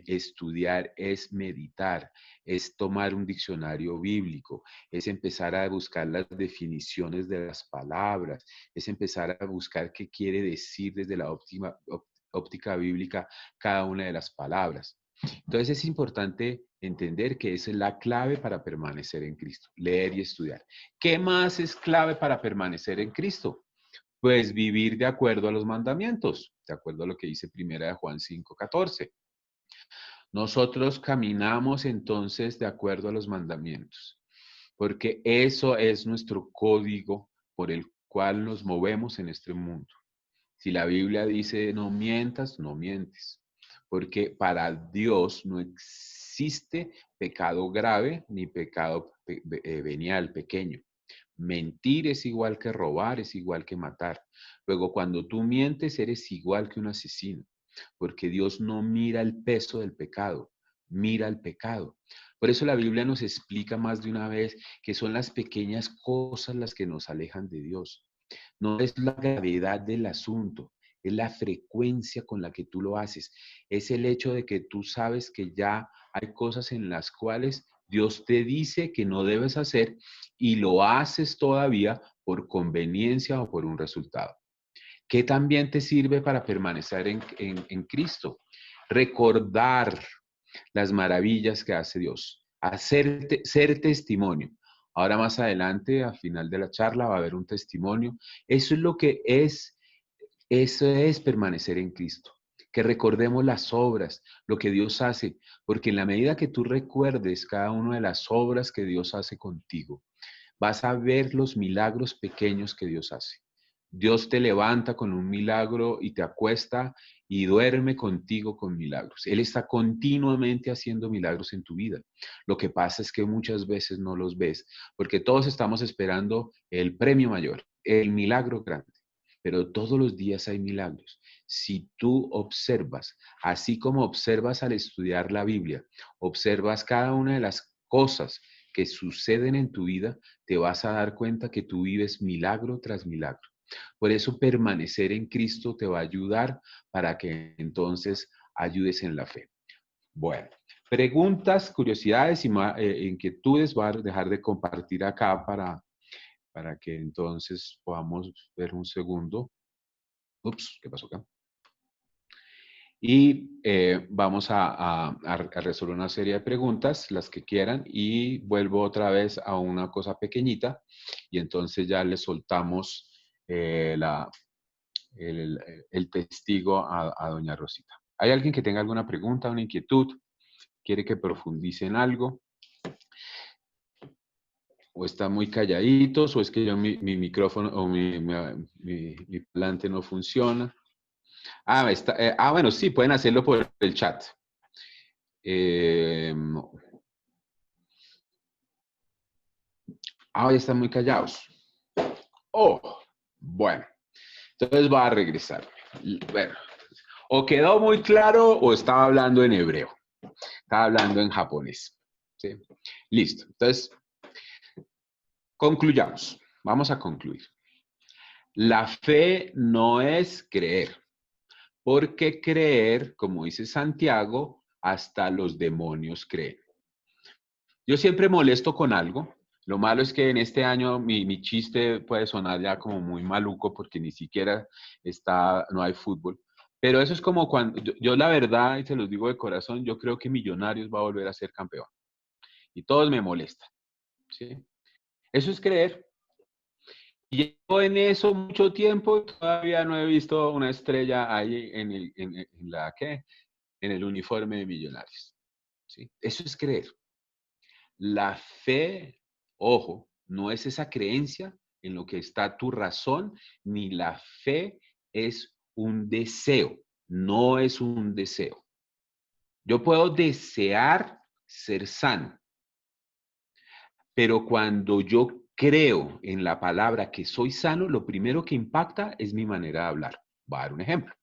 Estudiar es meditar, es tomar un diccionario bíblico, es empezar a buscar las definiciones de las palabras, es empezar a buscar qué quiere decir desde la óptica bíblica cada una de las palabras. Entonces es importante entender que esa es la clave para permanecer en Cristo, leer y estudiar. ¿Qué más es clave para permanecer en Cristo? Pues vivir de acuerdo a los mandamientos, de acuerdo a lo que dice 1 Juan 5:14. Nosotros caminamos entonces de acuerdo a los mandamientos, porque eso es nuestro código por el cual nos movemos en este mundo. Si la Biblia dice no mientas, no mientes, porque para Dios no existe pecado grave ni pecado venial, pequeño. Mentir es igual que robar, es igual que matar. Luego, cuando tú mientes, eres igual que un asesino, porque Dios no mira el peso del pecado, mira el pecado. Por eso la Biblia nos explica más de una vez que son las pequeñas cosas las que nos alejan de Dios. No es la gravedad del asunto, es la frecuencia con la que tú lo haces. Es el hecho de que tú sabes que ya hay cosas en las cuales Dios te dice que no debes hacer y lo haces todavía por conveniencia o por un resultado. ¿Qué también te sirve para permanecer en Cristo? Recordar las maravillas que hace Dios, ser testimonio. Ahora más adelante, al final de la charla, va a haber un testimonio. Eso es lo que es, eso es permanecer en Cristo. Que recordemos las obras, lo que Dios hace, porque en la medida que tú recuerdes cada una de las obras que Dios hace contigo, vas a ver los milagros pequeños que Dios hace. Dios te levanta con un milagro y te acuesta y duerme contigo con milagros. Él está continuamente haciendo milagros en tu vida. Lo que pasa es que muchas veces no los ves, porque todos estamos esperando el premio mayor, el milagro grande. Pero todos los días hay milagros. Si tú observas, así como observas al estudiar la Biblia, observas cada una de las cosas que suceden en tu vida, te vas a dar cuenta que tú vives milagro tras milagro. Por eso permanecer en Cristo te va a ayudar para que entonces ayudes en la fe. Bueno, preguntas, curiosidades y inquietudes voy a dejar de compartir acá para que entonces podamos ver un segundo. Ups, ¿qué pasó acá? Y vamos a resolver una serie de preguntas, las que quieran, y vuelvo otra vez a una cosa pequeñita y entonces ya le soltamos eh, la, el, el testigo a doña Rosita. ¿Hay alguien que tenga alguna pregunta, una inquietud? ¿Quiere que profundice en algo? ¿O están muy calladitos? ¿O es que yo mi micrófono o mi parlante no funciona? Bueno, sí, pueden hacerlo por el chat. Eh, ya están muy callados. Oh, bueno. Entonces va a regresar. Bueno, o quedó muy claro o estaba hablando en hebreo. Estaba hablando en japonés. ¿Sí? Listo. Entonces, concluyamos. Vamos a concluir. La fe no es creer, porque creer, como dice Santiago, hasta los demonios creen. Yo siempre molesto con algo. Lo malo es que en este año mi chiste puede sonar ya como muy maluco porque ni siquiera no hay fútbol. Pero eso es como cuando, yo la verdad, y se los digo de corazón, yo creo que Millonarios va a volver a ser campeón. Y todos me molestan, ¿sí? Eso es creer. Y llevo en eso mucho tiempo y todavía no he visto una estrella ahí ¿qué? En el uniforme de Millonarios, ¿sí? Eso es creer. La fe, ojo, no es esa creencia en lo que está tu razón, ni la fe es un deseo, no es un deseo. Yo puedo desear ser sano, pero cuando yo creo en la palabra que soy sano, lo primero que impacta es mi manera de hablar. Voy a dar un ejemplo.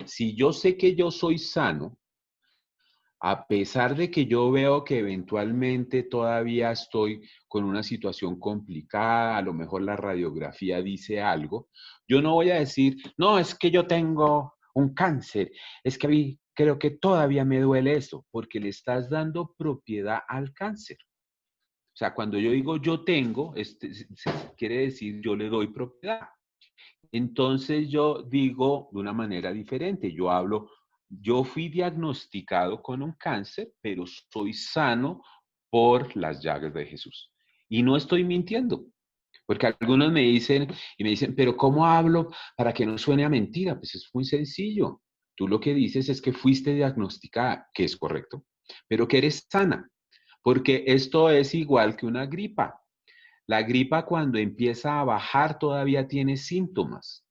Si yo sé que yo soy sano, a pesar de que yo veo que eventualmente todavía estoy con una situación complicada, a lo mejor la radiografía dice algo, yo no voy a decir, no, es que yo tengo un cáncer, es que a mí creo que todavía me duele eso, porque le estás dando propiedad al cáncer. O sea, cuando yo digo yo tengo, quiere decir yo le doy propiedad. Entonces yo digo de una manera diferente, yo hablo, yo fui diagnosticado con un cáncer, pero soy sano por las llagas de Jesús. Y no estoy mintiendo, porque algunos me dicen, pero ¿cómo hablo para que no suene a mentira? Pues es muy sencillo. Tú lo que dices es que fuiste diagnosticada, que es correcto, pero que eres sana, porque esto es igual que una gripa. La gripa cuando empieza a bajar todavía tiene síntomas.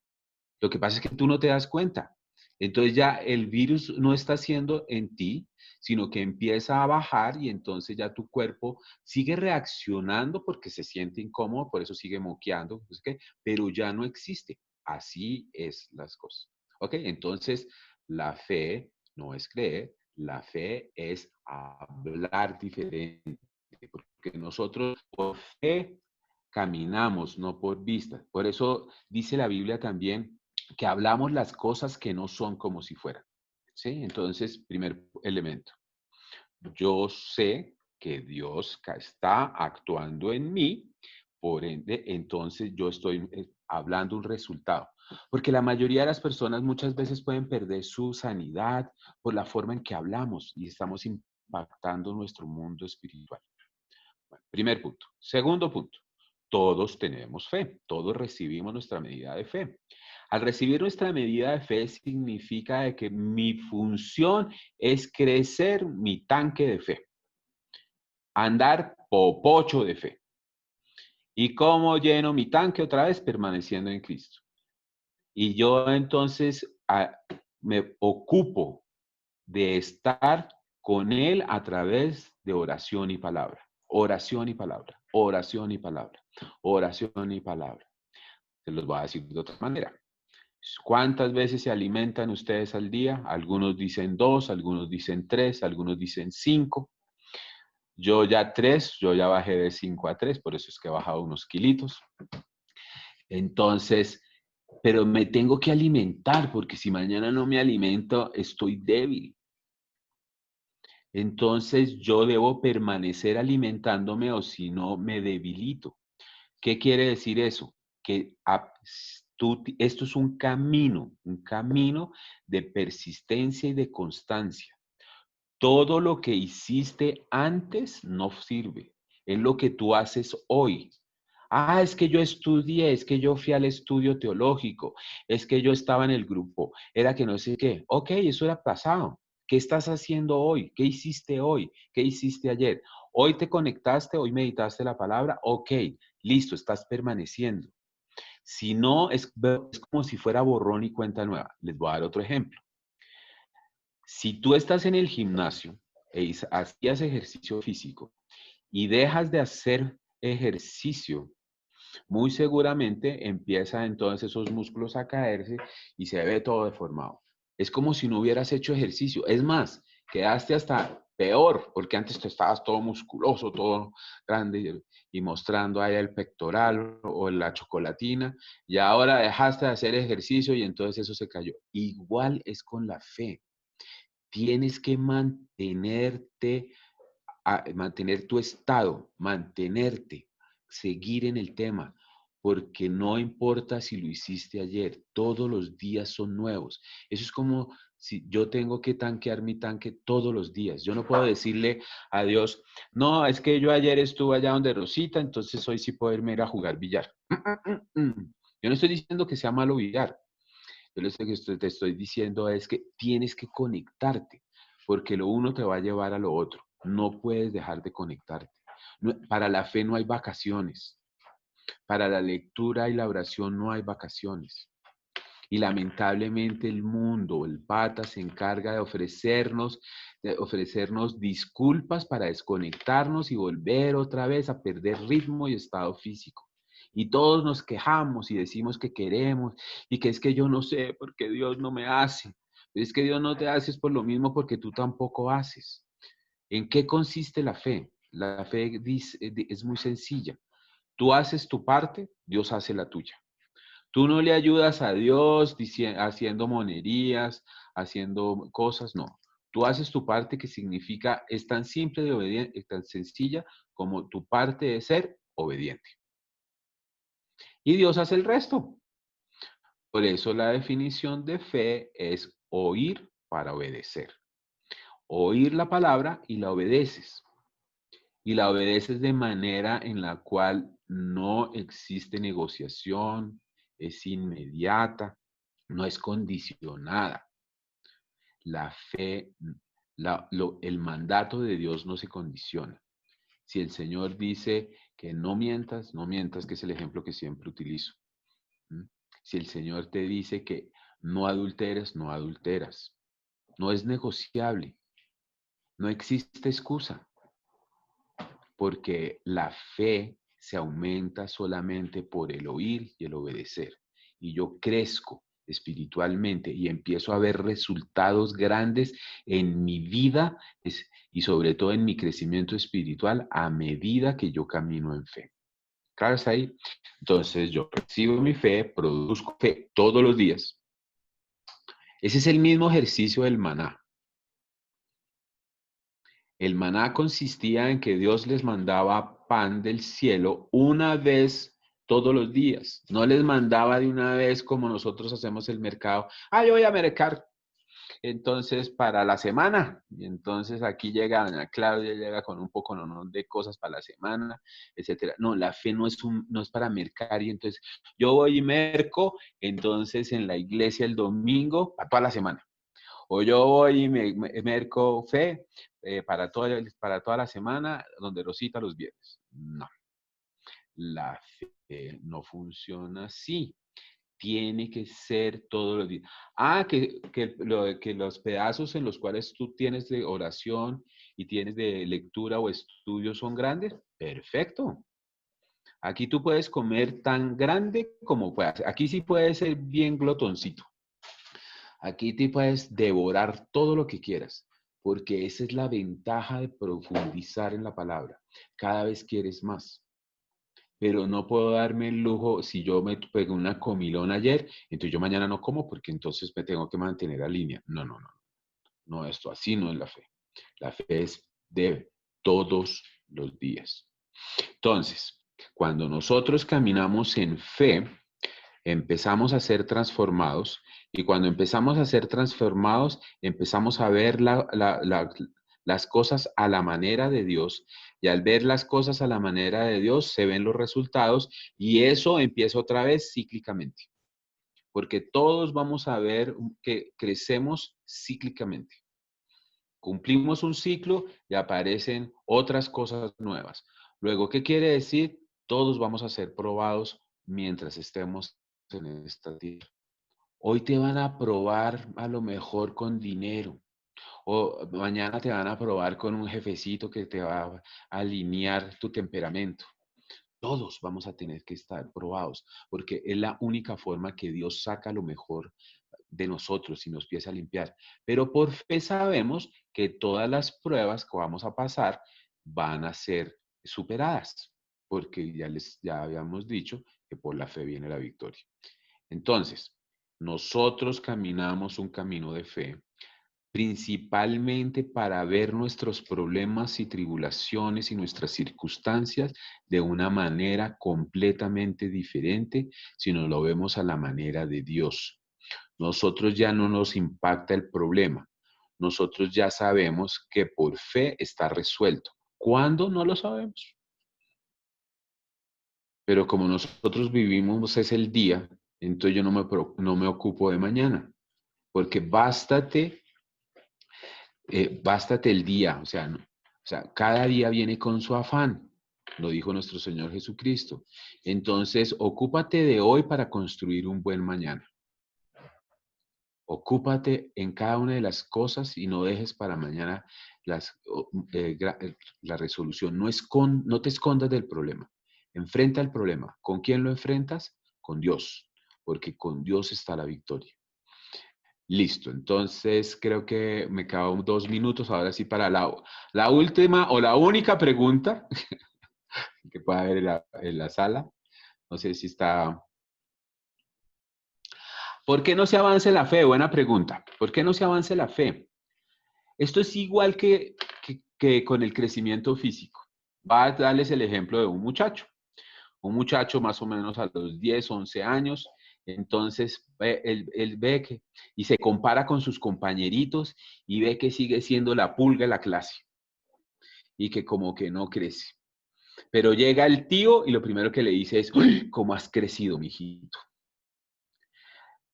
Lo que pasa es que tú no te das cuenta. Entonces ya el virus no está haciendo en ti, sino que empieza a bajar y entonces ya tu cuerpo sigue reaccionando porque se siente incómodo, por eso sigue moqueando, no sé qué, pero ya no existe. Así es las cosas. ¿Ok? Entonces la fe no es creer, la fe es hablar diferente, porque nosotros por fe caminamos, no por vista. Por eso dice la Biblia también que hablamos las cosas que no son como si fueran. ¿Sí? Entonces, primer elemento. Yo sé que Dios está actuando en mí, por ende, entonces yo estoy hablando un resultado. Porque la mayoría de las personas muchas veces pueden perder su sanidad por la forma en que hablamos y estamos impactando nuestro mundo espiritual. Bueno, primer punto. Segundo punto. Todos tenemos fe, todos recibimos nuestra medida de fe. Al recibir nuestra medida de fe significa de que mi función es crecer mi tanque de fe, andar popocho de fe. ¿Y cómo lleno mi tanque otra vez? Permaneciendo en Cristo. Y yo entonces me ocupo de estar con Él a través de oración y palabra. Oración y palabra, oración y palabra, oración y palabra. Se los voy a decir de otra manera. ¿Cuántas veces se alimentan ustedes al día? Algunos dicen 2, algunos dicen 3, algunos dicen 5. Yo ya 3, yo ya bajé de 5 a 3, por eso es que he bajado unos kilitos. Entonces, pero me tengo que alimentar, porque si mañana no me alimento, estoy débil. Entonces, yo debo permanecer alimentándome o si no, me debilito. ¿Qué quiere decir eso? Que esto es un camino de persistencia y de constancia. Todo lo que hiciste antes no sirve. Es lo que tú haces hoy. Ah, es que yo estudié, es que yo fui al estudio teológico, es que yo estaba en el grupo, era que no sé qué. Ok, eso era pasado. ¿Qué estás haciendo hoy? ¿Qué hiciste hoy? ¿Qué hiciste ayer? Hoy te conectaste, hoy meditaste la palabra. Ok, listo, estás permaneciendo. Si no, es como si fuera borrón y cuenta nueva. Les voy a dar otro ejemplo. Si tú estás en el gimnasio e hacías ejercicio físico y dejas de hacer ejercicio, muy seguramente empieza entonces esos músculos a caerse y se ve todo deformado. Es como si no hubieras hecho ejercicio. Es más, quedaste hasta peor, porque antes tú estabas todo musculoso, todo grande y mostrando ahí el pectoral o la chocolatina, y ahora dejaste de hacer ejercicio y entonces eso se cayó. Igual es con la fe. Tienes que mantener tu estado, mantenerte, seguir en el tema, porque no importa si lo hiciste ayer, todos los días son nuevos. Eso es como si yo tengo que tanquear mi tanque todos los días. Yo no puedo decirle a Dios, no, es que yo ayer estuve allá donde Rosita, entonces hoy sí puedo irme a ir a jugar billar. Yo no estoy diciendo que sea malo billar. Yo lo que te estoy diciendo es que tienes que conectarte, porque lo uno te va a llevar a lo otro. No puedes dejar de conectarte. Para la fe no hay vacaciones. Para la lectura y la oración no hay vacaciones. Y lamentablemente el mundo, el pata, se encarga de ofrecernos disculpas para desconectarnos y volver otra vez a perder ritmo y estado físico. Y todos nos quejamos y decimos que queremos y que es que yo no sé por qué Dios no me hace. Pero es que Dios no te hace es por lo mismo porque tú tampoco haces. ¿En qué consiste la fe? La fe es muy sencilla. Tú haces tu parte, Dios hace la tuya. Tú no le ayudas a Dios haciendo monerías, haciendo cosas, no. Tú haces tu parte que significa, es tan simple de obediente, es tan sencilla como tu parte de ser obediente. Y Dios hace el resto. Por eso la definición de fe es oír para obedecer. Oír la palabra y la obedeces. Y la obedeces de manera en la cual no existe negociación, es inmediata, no es condicionada. La fe, el mandato de Dios no se condiciona. Si el Señor dice que no mientas, no mientas, que es el ejemplo que siempre utilizo. ¿Mm? Si el Señor te dice que no adulteres, no adulteras. No es negociable. No existe excusa, porque la fe se aumenta solamente por el oír y el obedecer. Y yo crezco espiritualmente y empiezo a ver resultados grandes en mi vida y sobre todo en mi crecimiento espiritual a medida que yo camino en fe. Claro, está ahí. Entonces yo recibo mi fe, produzco fe todos los días. Ese es el mismo ejercicio del maná. El maná consistía en que Dios les mandaba pan del cielo una vez todos los días. No les mandaba de una vez como nosotros hacemos el mercado. Ah, yo voy a mercar. Entonces, para la semana. Y entonces aquí llega doña Claudia, llega con un poco ¿no? de cosas para la semana, etcétera. No, la fe no es para mercar. Y entonces, yo voy y merco, entonces en la iglesia el domingo, para toda la semana. O yo voy y me merco fe para toda la semana, donde Rosita los viernes. No, la fe no funciona así. Tiene que ser todos los días. Ah, que los pedazos en los cuales tú tienes de oración y tienes de lectura o estudio son grandes. Perfecto. Aquí tú puedes comer tan grande como puedas. Aquí sí puedes ser bien glotoncito. Aquí te puedes devorar todo lo que quieras, porque esa es la ventaja de profundizar en la palabra. Cada vez quieres más. Pero no puedo darme el lujo, si yo me pegué una comilón ayer, entonces yo mañana no como porque entonces me tengo que mantener a línea. No, no, no. No, esto así no es la fe. La fe es de todos los días. Entonces, cuando nosotros caminamos en fe, empezamos a ser transformados y cuando empezamos a ser transformados, empezamos a ver las cosas a la manera de Dios y al ver las cosas a la manera de Dios se ven los resultados y eso empieza otra vez cíclicamente, porque todos vamos a ver que crecemos cíclicamente. Cumplimos un ciclo y aparecen otras cosas nuevas. Luego, ¿qué quiere decir? Todos vamos a ser probados mientras estemos en esta tierra. Hoy te van a probar a lo mejor con dinero, o mañana te van a probar con un jefecito que te va a alinear tu temperamento. Todos vamos a tener que estar probados, porque es la única forma que Dios saca lo mejor de nosotros y nos empieza a limpiar. Pero por fe sabemos que todas las pruebas que vamos a pasar van a ser superadas, porque ya habíamos dicho que por la fe viene la victoria. Entonces, nosotros caminamos un camino de fe principalmente para ver nuestros problemas y tribulaciones y nuestras circunstancias de una manera completamente diferente, si nos lo vemos a la manera de Dios. Nosotros ya no nos impacta el problema. Nosotros ya sabemos que por fe está resuelto. ¿Cuándo? No lo sabemos. Pero como nosotros vivimos es el día, entonces yo no me ocupo de mañana. Porque bástate el día, o sea, cada día viene con su afán, lo dijo nuestro Señor Jesucristo. Entonces, ocúpate de hoy para construir un buen mañana. Ocúpate en cada una de las cosas y no dejes para mañana la resolución. No te escondas del problema. Enfrenta el problema. ¿Con quién lo enfrentas? Con Dios, porque con Dios está la victoria. Listo, entonces creo que me quedan 2 minutos ahora sí para la última o la única pregunta que pueda haber en la sala. No sé si está... ¿Por qué no se avance la fe? Buena pregunta. ¿Por qué no se avance la fe? Esto es igual que con el crecimiento físico. Va a darles el ejemplo de un muchacho. Un muchacho más o menos a los 10, 11 años. Entonces, él ve que, y se compara con sus compañeritos y ve que sigue siendo la pulga de la clase y que como que no crece. Pero llega el tío y lo primero que le dice es, ¡Uy, cómo has crecido, mijito!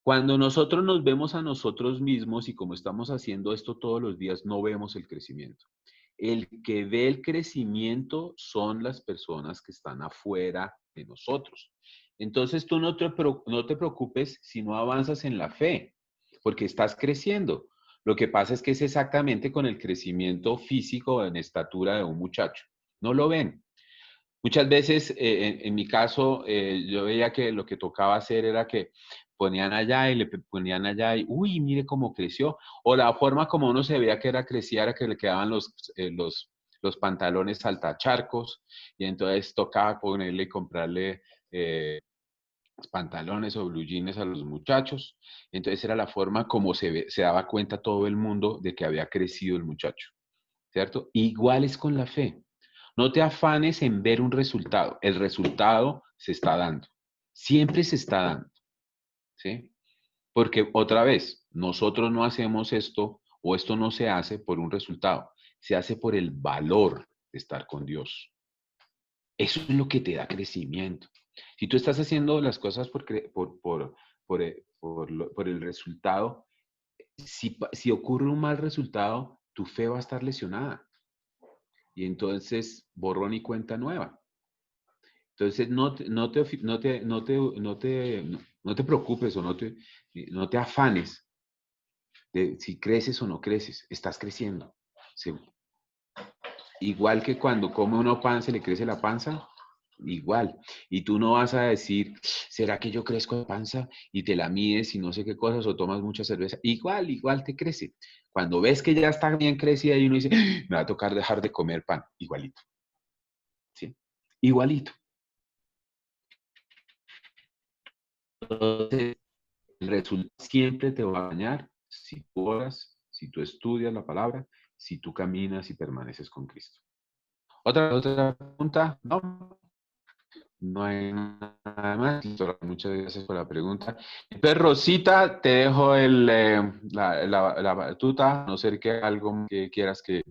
Cuando nosotros nos vemos a nosotros mismos y como estamos haciendo esto todos los días, no vemos el crecimiento. El que ve el crecimiento son las personas que están afuera de nosotros. Entonces tú no te preocupes si no avanzas en la fe, porque estás creciendo. Lo que pasa es que es exactamente con el crecimiento físico en estatura de un muchacho. No lo ven. Muchas veces, en mi caso, yo veía que lo que tocaba hacer era que ponían allá y le ponían allá y, uy, mire cómo creció. O la forma como uno se veía que era crecía era que le quedaban los pantalones saltacharcos y entonces tocaba ponerle y comprarle pantalones o blue jeans a los muchachos. Entonces era la forma como se daba cuenta todo el mundo de que había crecido el muchacho, ¿cierto? Igual es con la fe. No te afanes en ver un resultado. El resultado se está dando. Siempre se está dando. ¿Sí? Porque otra vez, nosotros no hacemos esto o esto no se hace por un resultado. Se hace por el valor de estar con Dios. Eso es lo que te da crecimiento. Si tú estás haciendo las cosas por el resultado, si ocurre un mal resultado, tu fe va a estar lesionada. Y entonces, borrón y cuenta nueva. Entonces, no te preocupes o no te afanes de si creces o no creces. Estás creciendo. Sí. Igual que cuando come uno pan, se le crece la panza, igual. Y tú no vas a decir, ¿será que yo crezco de panza? Y te la mides y no sé qué cosas o tomas mucha cerveza. Igual te crece. Cuando ves que ya está bien crecida y uno dice, me va a tocar dejar de comer pan, igualito. ¿Sí? Igualito. Entonces, el resultado siempre te va a dañar si tú oras, si tú estudias la palabra, si tú caminas y permaneces con Cristo. Otra pregunta, no, no hay nada más. Muchas gracias por la pregunta. Entonces, Rosita, te dejo la batuta, a no ser que algo que quieras que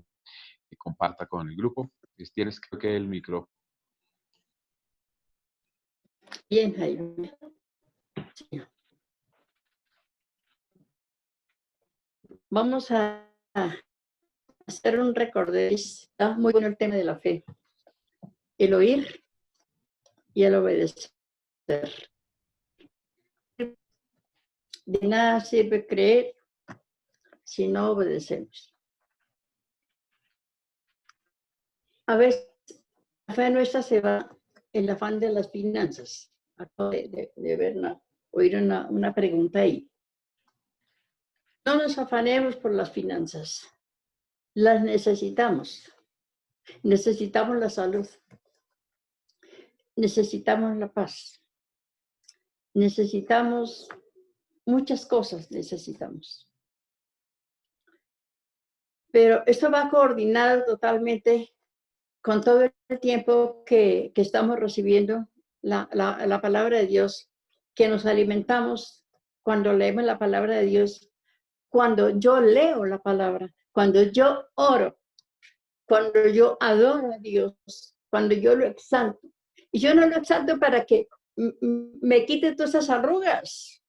comparta con el grupo. Tienes creo que el micrófono. Bien, Jaime. Sí. Vamos a hacer un recorderis. Está muy bueno el tema de la fe. El oír y el obedecer. De nada sirve creer si no obedecemos. A veces la fe nuestra se va en el afán de las finanzas. Acabo de ver oír una pregunta ahí. no nos afanemos por las finanzas. Las necesitamos. Necesitamos la salud. Necesitamos la paz. Necesitamos muchas cosas, necesitamos. Pero esto va coordinado totalmente con todo el tiempo que estamos recibiendo la palabra de Dios, que nos alimentamos cuando leemos la palabra de Dios, cuando yo leo la palabra, cuando yo oro, cuando yo adoro a Dios, cuando yo lo exalto. Y yo no lo exalto para que me quite todas esas arrugas.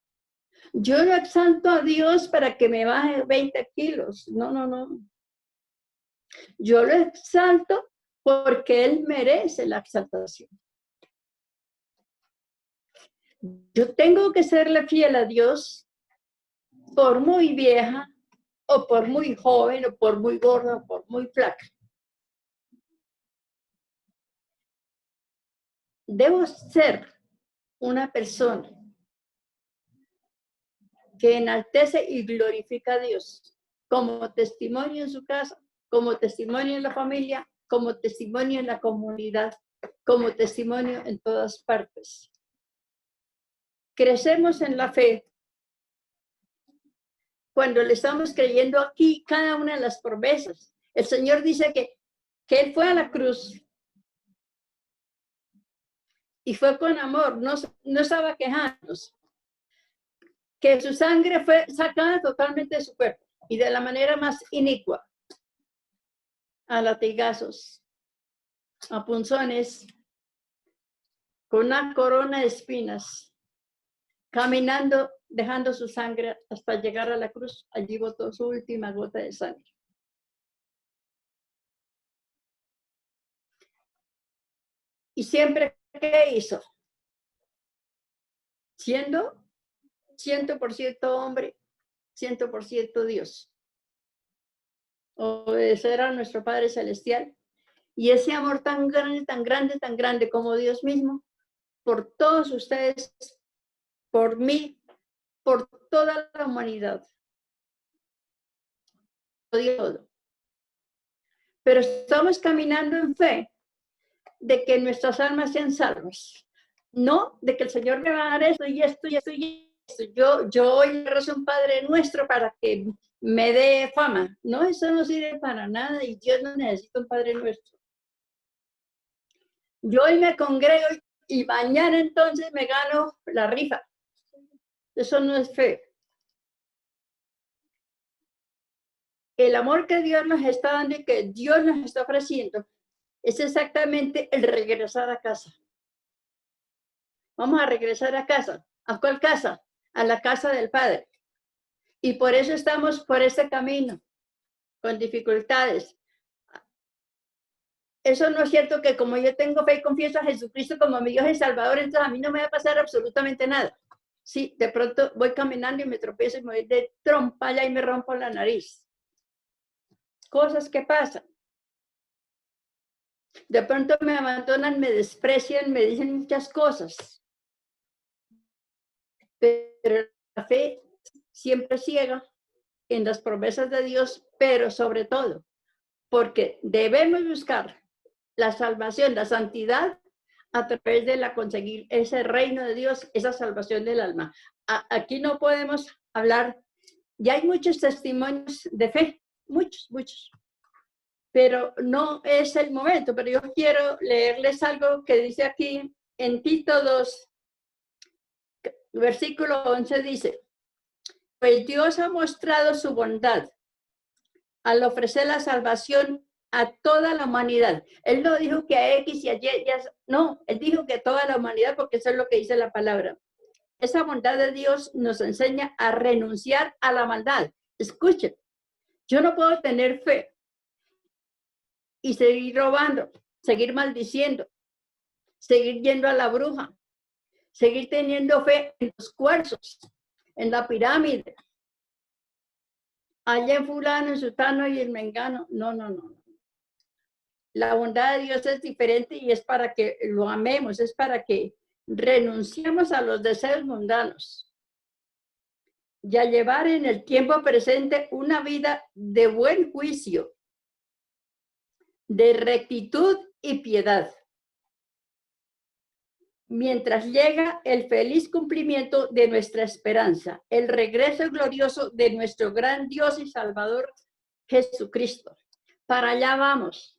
Yo lo exalto a Dios para que me baje 20 kilos. No, no, no. Yo lo exalto porque Él merece la exaltación. Yo tengo que serle fiel a Dios por muy vieja, o por muy joven, o por muy gorda, o por muy flaca. Debo ser una persona que enaltece y glorifica a Dios como testimonio en su casa, como testimonio en la familia, como testimonio en la comunidad, como testimonio en todas partes. Crecemos en la fe cuando le estamos creyendo aquí cada una de las promesas. El Señor dice que Él fue a la cruz y fue con amor, no estaba quejándose, que su sangre fue sacada totalmente de su cuerpo y de la manera más inicua, a latigazos, a punzones, con una corona de espinas, caminando, dejando su sangre hasta llegar a la cruz. Allí botó su última gota de sangre. Y siempre, ¿qué hizo? Siendo 100% hombre, 100% Dios. Obedecer a nuestro Padre Celestial. Y ese amor tan grande, tan grande, tan grande como Dios mismo, por todos ustedes, por mí, por toda la humanidad. Todo. Pero estamos caminando en fe de que nuestras almas sean salvas. No de que el Señor me va a dar esto y esto y esto y esto. Yo hoy rezo un Padre Nuestro para que me dé fama. No, eso no sirve para nada y Dios no necesita un Padre Nuestro. Yo hoy me congrego y mañana entonces me gano la rifa. Eso no es fe. El amor que Dios nos está dando y que Dios nos está ofreciendo es exactamente el regresar a casa. Vamos a regresar a casa. ¿A cuál casa? A la casa del Padre. Y por eso estamos por este camino, con dificultades. Eso no es cierto que como yo tengo fe y confieso a Jesucristo como mi Dios y Salvador, entonces a mí no me va a pasar absolutamente nada. Sí, de pronto voy caminando y me tropiezo y me voy de trompa allá y me rompo la nariz. Cosas que pasan. De pronto me abandonan, me desprecian, me dicen muchas cosas. Pero la fe siempre ciega en las promesas de Dios, pero sobre todo, porque debemos buscar la salvación, la santidad, a través de la conseguir ese reino de Dios, esa salvación del alma. Aquí no podemos hablar, ya hay muchos testimonios de fe, muchos, pero no es el momento. Pero yo quiero leerles algo que dice aquí en Tito 2, versículo 11, dice: pues Dios ha mostrado su bondad al ofrecer la salvación a toda la humanidad. Él no dijo que a X y a Y, no, Él dijo que a toda la humanidad, porque eso es lo que dice la palabra. Esa bondad de Dios nos enseña a renunciar a la maldad. Escuchen, yo no puedo tener fe y seguir robando, seguir maldiciendo, seguir yendo a la bruja, seguir teniendo fe en los cuarzos, en la pirámide, allá en fulano, en sutano y el mengano. No. La bondad de Dios es diferente y es para que lo amemos, es para que renunciemos a los deseos mundanos. y a llevar en el tiempo presente una vida de buen juicio, de rectitud y piedad, mientras llega el feliz cumplimiento de nuestra esperanza, el regreso glorioso de nuestro gran Dios y Salvador Jesucristo. Para allá vamos.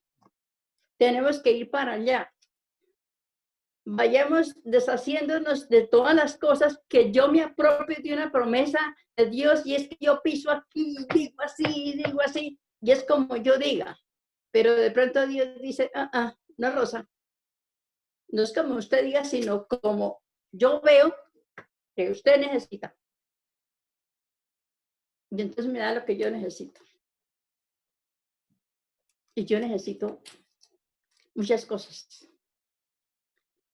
Tenemos que ir para allá. Vayamos deshaciéndonos de todas las cosas que yo me apropio de una promesa de Dios, y es que yo piso aquí, digo así, y es como yo diga. Pero de pronto Dios dice, no, Rosa, no es como usted diga, sino como yo veo que usted necesita. Y entonces me da lo que yo necesito. Y yo necesito muchas cosas.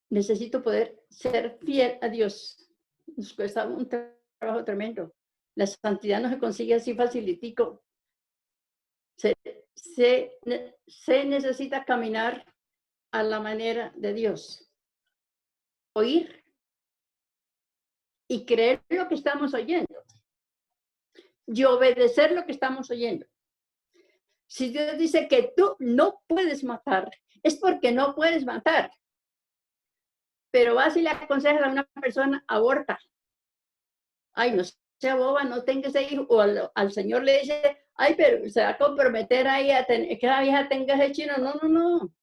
Necesito poder ser fiel a Dios. Nos cuesta un trabajo tremendo. La santidad no se consigue así facilitico. Se necesita caminar a la manera de Dios. Oír y creer lo que estamos oyendo. Y obedecer lo que estamos oyendo. Si Dios dice que tú no puedes matar, es porque no puedes matar. Pero vas y le aconsejas a una persona, aborta. Ay, no sea boba, no tenga ese hijo. O al Señor le dice, ay, pero se va a comprometer ahí a que la vieja tenga ese chino. No.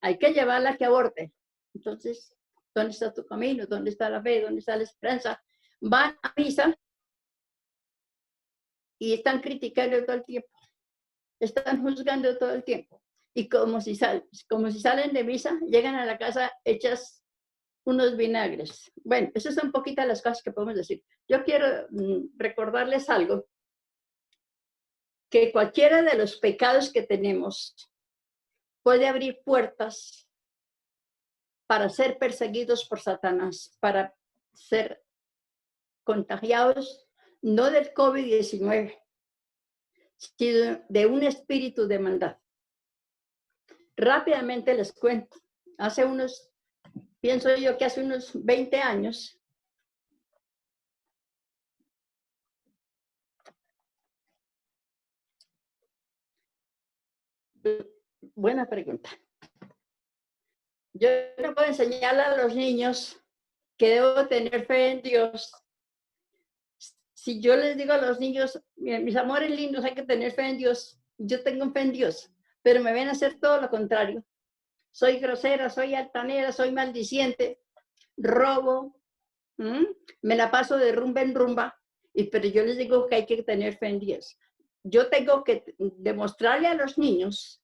Hay que llevarla a que aborte. Entonces, ¿dónde está tu camino? ¿Dónde está la fe? ¿Dónde está la esperanza? Van a misa y están criticando todo el tiempo. Están juzgando todo el tiempo. Y como si salen de misa, llegan a la casa hechas unos vinagres. Bueno, esas son poquitas las cosas que podemos decir. Yo quiero recordarles algo, que cualquiera de los pecados que tenemos puede abrir puertas para ser perseguidos por Satanás, para ser contagiados, no del COVID-19, sino de un espíritu de maldad. Rápidamente les cuento. Pienso yo que hace unos 20 años, buena pregunta. Yo no puedo enseñarle a los niños que debo tener fe en Dios. Si yo les digo a los niños, mis amores lindos, hay que tener fe en Dios, yo tengo fe en Dios, pero me ven a hacer todo lo contrario. Soy grosera, soy altanera, soy maldiciente, robo, me la paso de rumba en rumba, pero yo les digo que hay que tener fe en Dios. Yo tengo que demostrarle a los niños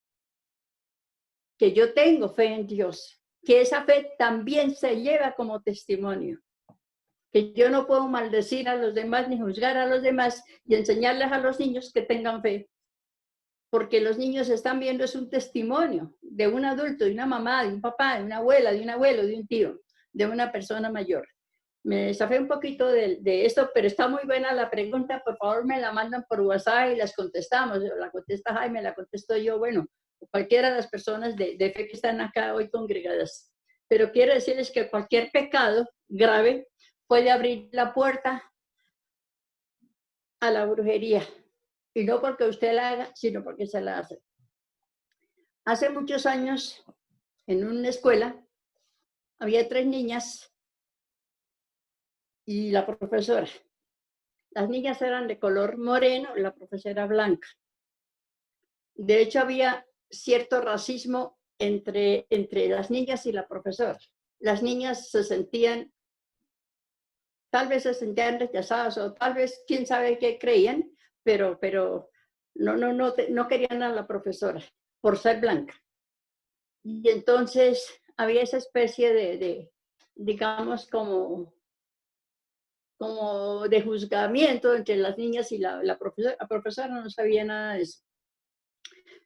que yo tengo fe en Dios, que esa fe también se lleva como testimonio, que yo no puedo maldecir a los demás ni juzgar a los demás y enseñarles a los niños que tengan fe, porque los niños están viendo es un testimonio de un adulto, de una mamá, de un papá, de una abuela, de un abuelo, de un tío, de una persona mayor. Me desafé un poquito de esto, pero está muy buena la pregunta. Por favor, me la mandan por WhatsApp y las contestamos. La contesta Jaime, la contesto yo, bueno, cualquiera de las personas de fe que están acá hoy congregadas. Pero quiero decirles que cualquier pecado grave puede abrir la puerta a la brujería. Y no porque usted la haga, sino porque se la hace. Hace muchos años, en una escuela, había 3 niñas y la profesora. Las niñas eran de color moreno, la profesora blanca. De hecho, había cierto racismo entre las niñas y la profesora. Las niñas tal vez se sentían rechazadas, o tal vez quién sabe qué creían, pero no querían a la profesora por ser blanca. Y entonces había esa especie de digamos, como de juzgamiento entre las niñas y la profesora. La profesora no sabía nada de eso.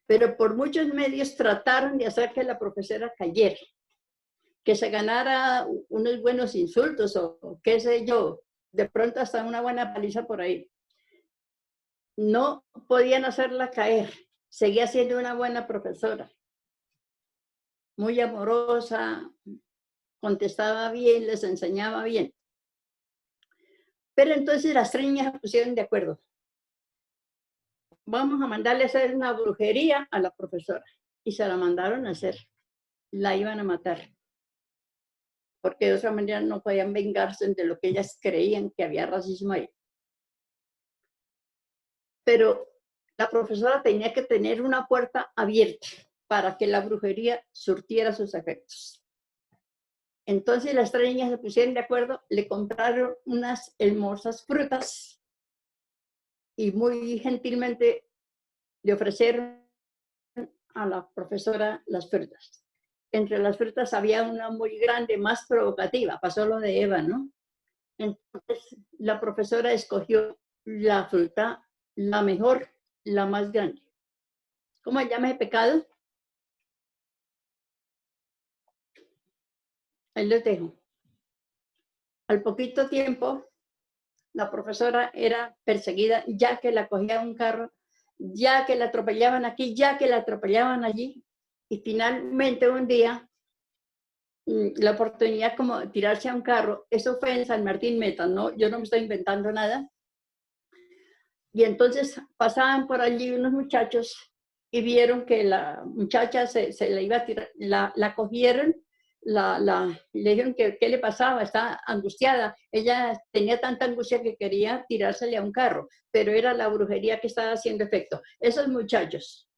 Pero por muchos medios trataron de hacer que la profesora cayera, que se ganara unos buenos insultos o qué sé yo, de pronto hasta una buena paliza por ahí. No podían hacerla caer, seguía siendo una buena profesora, muy amorosa, contestaba bien, les enseñaba bien. Pero entonces las 3 niñas se pusieron de acuerdo. Vamos a mandarle a hacer una brujería a la profesora. Y se la mandaron a hacer. La iban a matar. Porque de otra manera no podían vengarse de lo que ellas creían que había racismo ahí. Pero la profesora tenía que tener una puerta abierta para que la brujería surtiera sus efectos. Entonces las 3 niñas se pusieron de acuerdo, le compraron unas hermosas frutas y muy gentilmente le ofrecieron a la profesora las frutas. Entre las frutas había una muy grande, más provocativa, pasó lo de Eva, ¿no? Entonces la profesora escogió la fruta, la mejor, la más grande. ¿Cómo se llama el pecado? Ahí lo dejo. Al poquito tiempo, la profesora era perseguida, ya que la cogía un carro, ya que la atropellaban aquí, ya que la atropellaban allí. Y finalmente un día, la oportunidad como de tirarse a un carro, eso fue en San Martín Meta, ¿no? Yo no me estoy inventando nada. Y entonces pasaban por allí unos muchachos y vieron que la muchacha se le iba a tirar, la cogieron, le dijeron que qué le pasaba, estaba angustiada. Ella tenía tanta angustia que quería tirársele a un carro, pero era la brujería que estaba haciendo efecto. Esos muchachos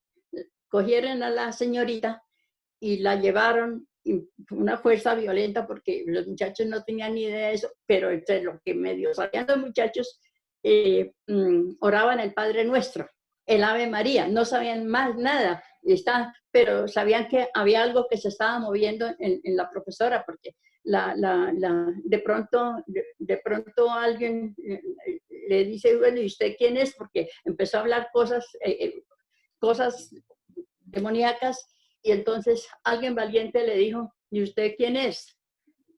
cogieron a la señorita y la llevaron, y una fuerza violenta porque los muchachos no tenían ni idea de eso, pero entre lo que medio sabían los muchachos, oraban el Padre Nuestro, el Ave María, no sabían más nada, pero sabían que había algo que se estaba moviendo en la profesora, porque de pronto alguien le dice, bueno, ¿y usted quién es? Porque empezó a hablar cosas demoníacas, y entonces alguien valiente le dijo, ¿y usted quién es?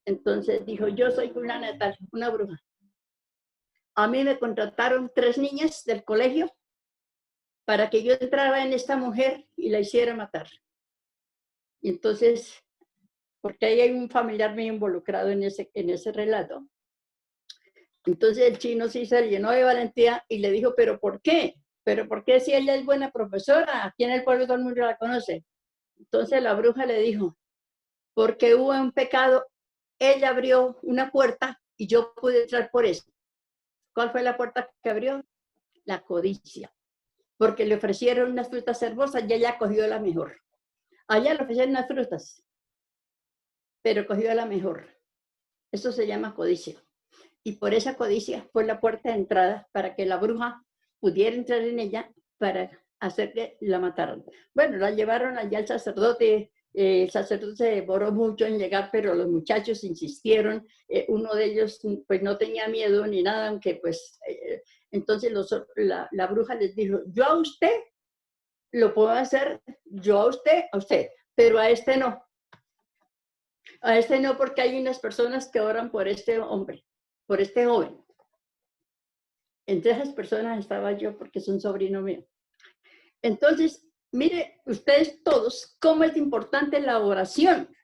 Entonces dijo, yo soy fulana tal, una bruja. A mí me contrataron 3 niñas del colegio para que yo entrara en esta mujer y la hiciera matar. Y entonces, porque ahí hay un familiar mío involucrado en ese relato. Entonces el chino sí se llenó de valentía y le dijo, ¿pero por qué? ¿Pero por qué si ella es buena profesora? Aquí en el pueblo todo el mundo la conoce. Entonces la bruja le dijo, porque hubo un pecado, ella abrió una puerta y yo pude entrar por eso. ¿Cuál fue la puerta que abrió? La codicia. Porque le ofrecieron unas frutas hermosas y ella cogió la mejor. A ella le ofrecieron unas frutas, pero cogió la mejor. Eso se llama codicia. Y por esa codicia fue la puerta de entrada para que la bruja pudiera entrar en ella para hacer que la mataran. Bueno, la llevaron allá al sacerdote. El sacerdote se demoró mucho en llegar, pero los muchachos insistieron. Uno de ellos pues no tenía miedo ni nada, aunque pues entonces la bruja les dijo, yo a usted lo puedo hacer, yo a usted, pero a este no. A este no, porque hay unas personas que oran por este hombre, por este joven. Entre esas personas estaba yo, porque es un sobrino mío. Entonces, mire ustedes todos cómo es importante la oración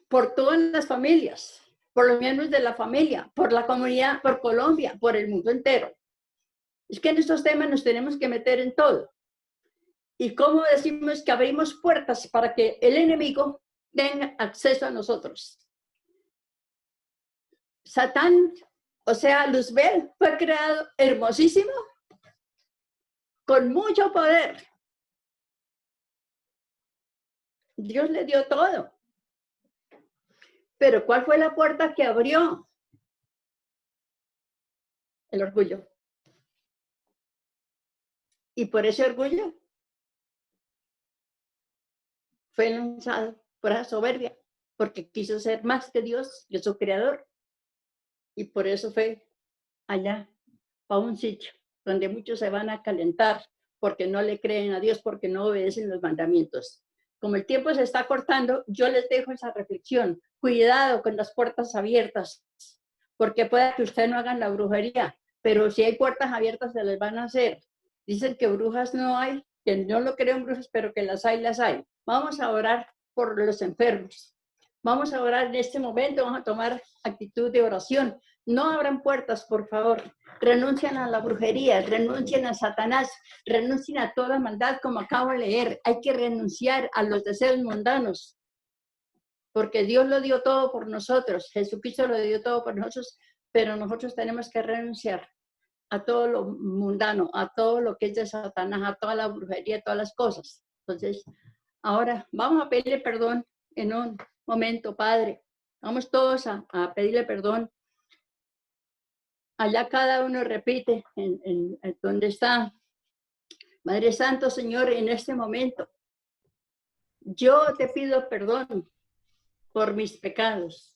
por todas las familias, por los miembros de la familia, por la comunidad, por Colombia, por el mundo entero. Es que en estos temas nos tenemos que meter en todo. Y cómo decimos que abrimos puertas para que el enemigo tenga acceso a nosotros. Satán, o sea, Luzbel, fue creado hermosísimo, con mucho poder. Dios le dio todo. Pero ¿cuál fue la puerta que abrió? El orgullo. Y por ese orgullo fue lanzado por esa soberbia, porque quiso ser más que Dios, que su creador. Y por eso fue allá, a un sitio donde muchos se van a calentar porque no le creen a Dios, porque no obedecen los mandamientos. Como el tiempo se está cortando, yo les dejo esa reflexión. Cuidado con las puertas abiertas, porque puede que usted no hagan la brujería, pero si hay puertas abiertas se les van a hacer. Dicen que brujas no hay, que no lo creo en brujas, pero que las hay, las hay. Vamos a orar por los enfermos. Vamos a orar en este momento, vamos a tomar actitud de oración. No abran puertas, por favor. Renuncien a la brujería, renuncien a Satanás, renuncien a toda maldad, como acabo de leer. Hay que renunciar a los deseos mundanos, porque Dios lo dio todo por nosotros, Jesucristo lo dio todo por nosotros, pero nosotros tenemos que renunciar a todo lo mundano, a todo lo que es de Satanás, a toda la brujería, a todas las cosas. Entonces, ahora vamos a pedirle perdón en un momento, Padre. Vamos todos a pedirle perdón. Allá cada uno repite en donde está. Padre Santo, Señor, en este momento, yo te pido perdón por mis pecados.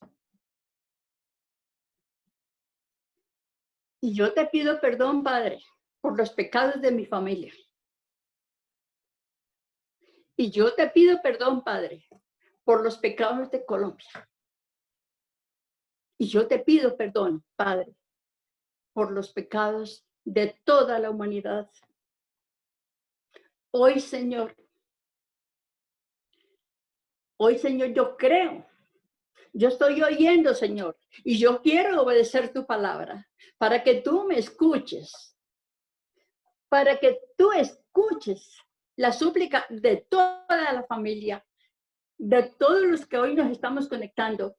Y yo te pido perdón, Padre, por los pecados de mi familia. Y yo te pido perdón, Padre, por los pecados de Colombia. Y yo te pido perdón, Padre, por los pecados de toda la humanidad. Hoy, Señor, yo creo, yo estoy oyendo, Señor, y yo quiero obedecer tu palabra para que tú me escuches, para que tú escuches la súplica de toda la familia, de todos los que hoy nos estamos conectando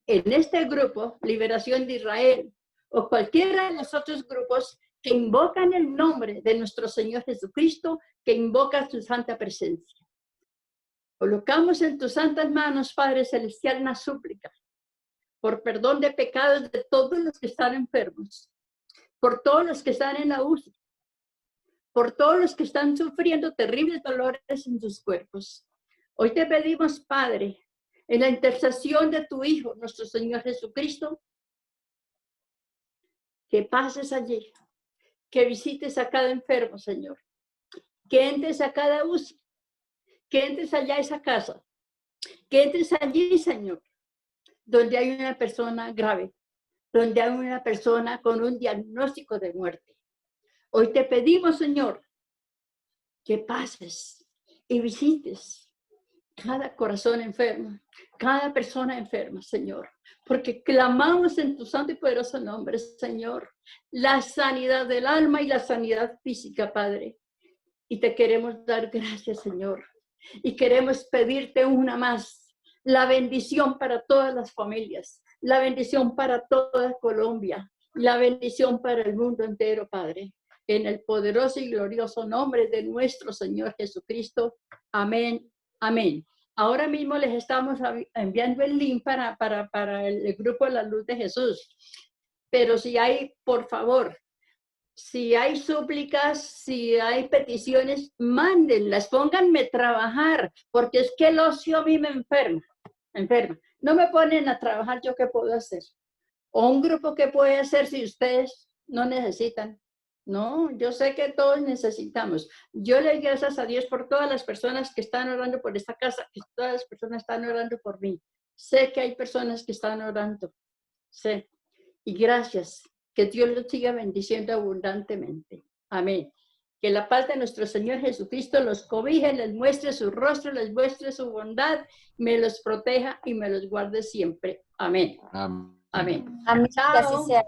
en este grupo, Liberación de Israel, o cualquiera de los otros grupos que invocan el nombre de nuestro Señor Jesucristo, que invoca su santa presencia. Colocamos en tus santas manos, Padre Celestial, una súplica por perdón de pecados de todos los que están enfermos, por todos los que están en la UCI, por todos los que están sufriendo terribles dolores en sus cuerpos. Hoy te pedimos, Padre, en la intercesión de tu Hijo, nuestro Señor Jesucristo, que pases allí, que visites a cada enfermo, Señor, que entres a cada UCI, que entres allá a esa casa, que entres allí, Señor, donde hay una persona grave, donde hay una persona con un diagnóstico de muerte. Hoy te pedimos, Señor, que pases y visites cada corazón enfermo, cada persona enferma, Señor, porque clamamos en tu santo y poderoso nombre, Señor, la sanidad del alma y la sanidad física, Padre. Y te queremos dar gracias, Señor, y queremos pedirte una más, la bendición para todas las familias, la bendición para toda Colombia, la bendición para el mundo entero, Padre. En el poderoso y glorioso nombre de nuestro Señor Jesucristo. Amén. Amén. Ahora mismo les estamos enviando el link para el grupo de la Luz de Jesús. Pero si hay, por favor, si hay súplicas, si hay peticiones, mándenlas, pónganme a trabajar, porque es que el ocio a mí me enferma. No me ponen a trabajar, ¿yo qué puedo hacer? O un grupo que puede hacer si ustedes no necesitan. No, yo sé que todos necesitamos. Yo le doy gracias a Dios por todas las personas que están orando por esta casa, que todas las personas están orando por mí. Sé que hay personas que están orando. Sé. Y gracias. Que Dios los siga bendiciendo abundantemente. Amén. Que la paz de nuestro Señor Jesucristo los cobije, les muestre su rostro, les muestre su bondad, me los proteja y me los guarde siempre. Amén. Amén. Amén. Amén. Que así Chao. sea.